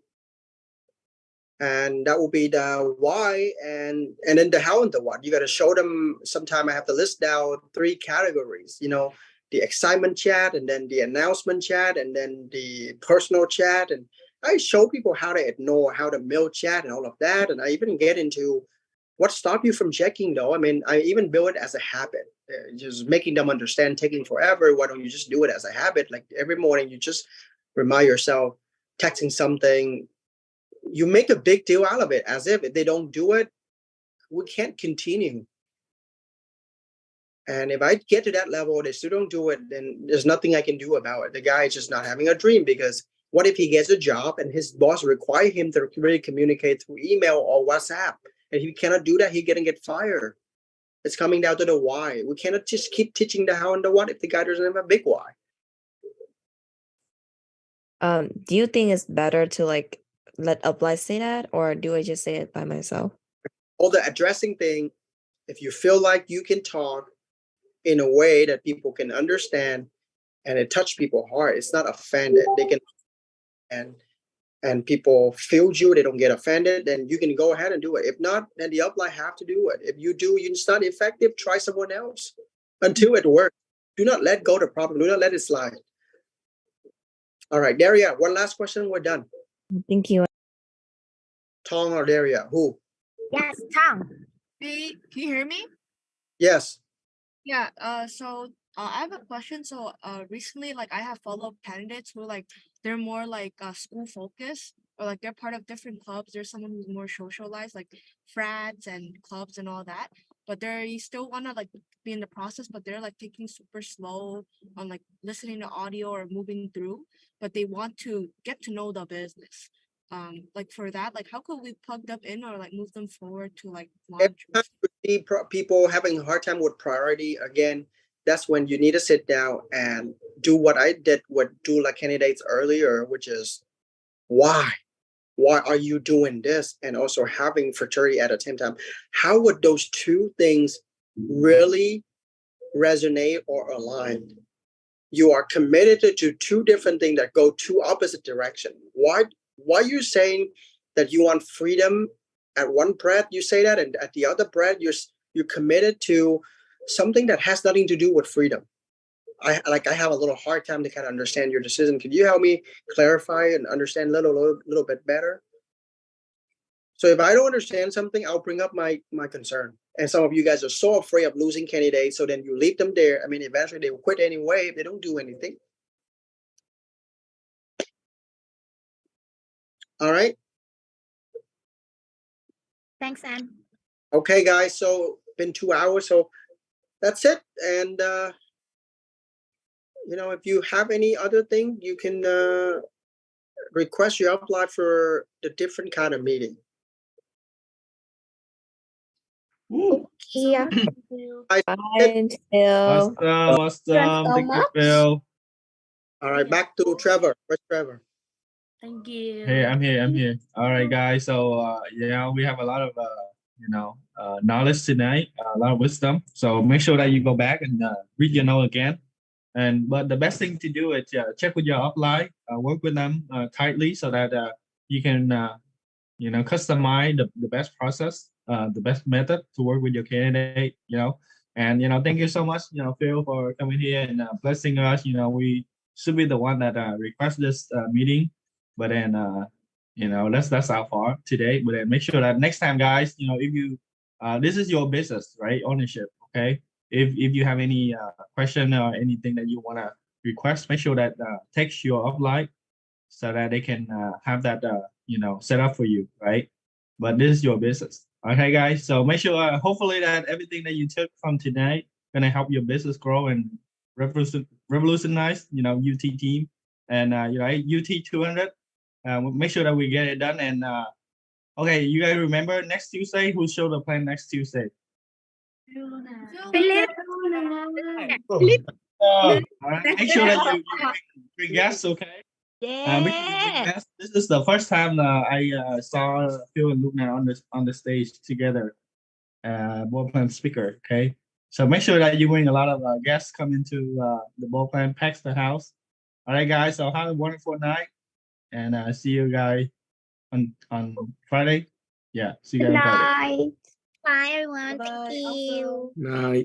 [SPEAKER 6] And that will be the why, and then the how and the what. You got to show them. Sometime I have to list down 3 categories, the excitement chat, and then the announcement chat, and then the personal chat. And I show people how to ignore, how to mail chat and all of that. And I even get into what stops you from checking though. I mean, I even build it as a habit, just making them understand taking forever. Why don't you just do it as a habit? Like every morning you just remind yourself, texting something, you make a big deal out of it, as if they don't do it, we can't continue. And if I get to that level, they still don't do it, then there's nothing I can do about it. The guy is just not having a dream, because what if he gets a job and his boss require him to really communicate through email or WhatsApp? And if he cannot do that, he's gonna get fired. It's coming down to the why. We cannot just keep teaching the how and the what if the guy doesn't have a big why.
[SPEAKER 18] Do you think it's better to like let Upline say that, or do I just say it by myself?
[SPEAKER 6] All the addressing thing, if you feel like you can talk in a way that people can understand and it touch people's heart, it's not offended. They can and people feel you, they don't get offended, then you can go ahead and do it. If not, then the upline have to do it. If you do, it's not effective, try someone else. until it works. Do not let go of the problem. Do not let it slide. All right, Daria, one last question. We're done.
[SPEAKER 18] Thank you.
[SPEAKER 6] Tong or Daria? Who?
[SPEAKER 5] Yes, Tom.
[SPEAKER 19] Hey, can you hear me?
[SPEAKER 6] Yes.
[SPEAKER 19] Yeah, so I have a question. So recently like I have followed candidates who like they're more like school focused, or like they're part of different clubs. There's someone who's more socialized, like frats and clubs and all that, but they still wanna like be in the process, but they're like taking super slow on like listening to audio or moving through, but they want to get to know the business. Like for that, like how could we plug them in or like move them forward to like
[SPEAKER 6] Every
[SPEAKER 19] launch?
[SPEAKER 6] time you see people having a hard time with priority, again, that's when you need to sit down and do what I did with doula candidates earlier, which is why? Why are you doing this? And also having fraternity at the same time. How would those two things really resonate or align? You are committed to two different things that go two opposite direction. Why are you saying that you want freedom at one breath? You say that, and at the other breath, you're committed to something that has nothing to do with freedom. I have a little hard time to kind of understand your decision. Could you help me clarify and understand a little bit better? So if I don't understand something, I'll bring up my concern. And some of you guys are so afraid of losing candidates, so then you leave them there. I mean, eventually they will quit anyway if they don't do anything. All right.
[SPEAKER 5] Thanks, Anne.
[SPEAKER 6] Okay, guys. So been 2 hours, so that's it. And if you have any other thing, you can request your upload for the different kind of meeting.
[SPEAKER 16] Yeah.
[SPEAKER 18] Bye, Phil.
[SPEAKER 1] Awesome. Thank you, Phil.
[SPEAKER 6] All right, back to Trevor. Where's Trevor?
[SPEAKER 19] Thank you.
[SPEAKER 1] Hey, I'm here. All right, guys. So we have a lot of knowledge tonight, a lot of wisdom. So make sure that you go back and read your note again. But the best thing to do is check with your upline, work with them tightly so that you can customize the best process, the best method to work with your candidate. And thank you so much, Phil, for coming here and blessing us. We should be the one that request this meeting, but then that's our fault today. But then make sure that next time, guys, if you this is your business, right? Ownership. Okay. If you have any question or anything that you want to request, make sure that text your upline so that they can have that set up for you, right? But this is your business. Okay, guys. So make sure hopefully that everything that you took from tonight gonna help your business grow and revolutionize UT team and UT 200. Make sure that we get it done. And okay, you guys remember next Tuesday? Who showed the plan next Tuesday?
[SPEAKER 5] Philip.
[SPEAKER 1] All right, make sure that you bring guests, okay? Make sure you bring guests. This is the first time I saw Phil and Luna on the stage together, ball plan speaker. Okay, so make sure that you bring a lot of guests come into the ball plan, packs the house. All right, guys. So have a wonderful night, and see you guys on Friday. Yeah, see you guys on Friday.
[SPEAKER 5] Bye, everyone. Thank you.
[SPEAKER 3] Night.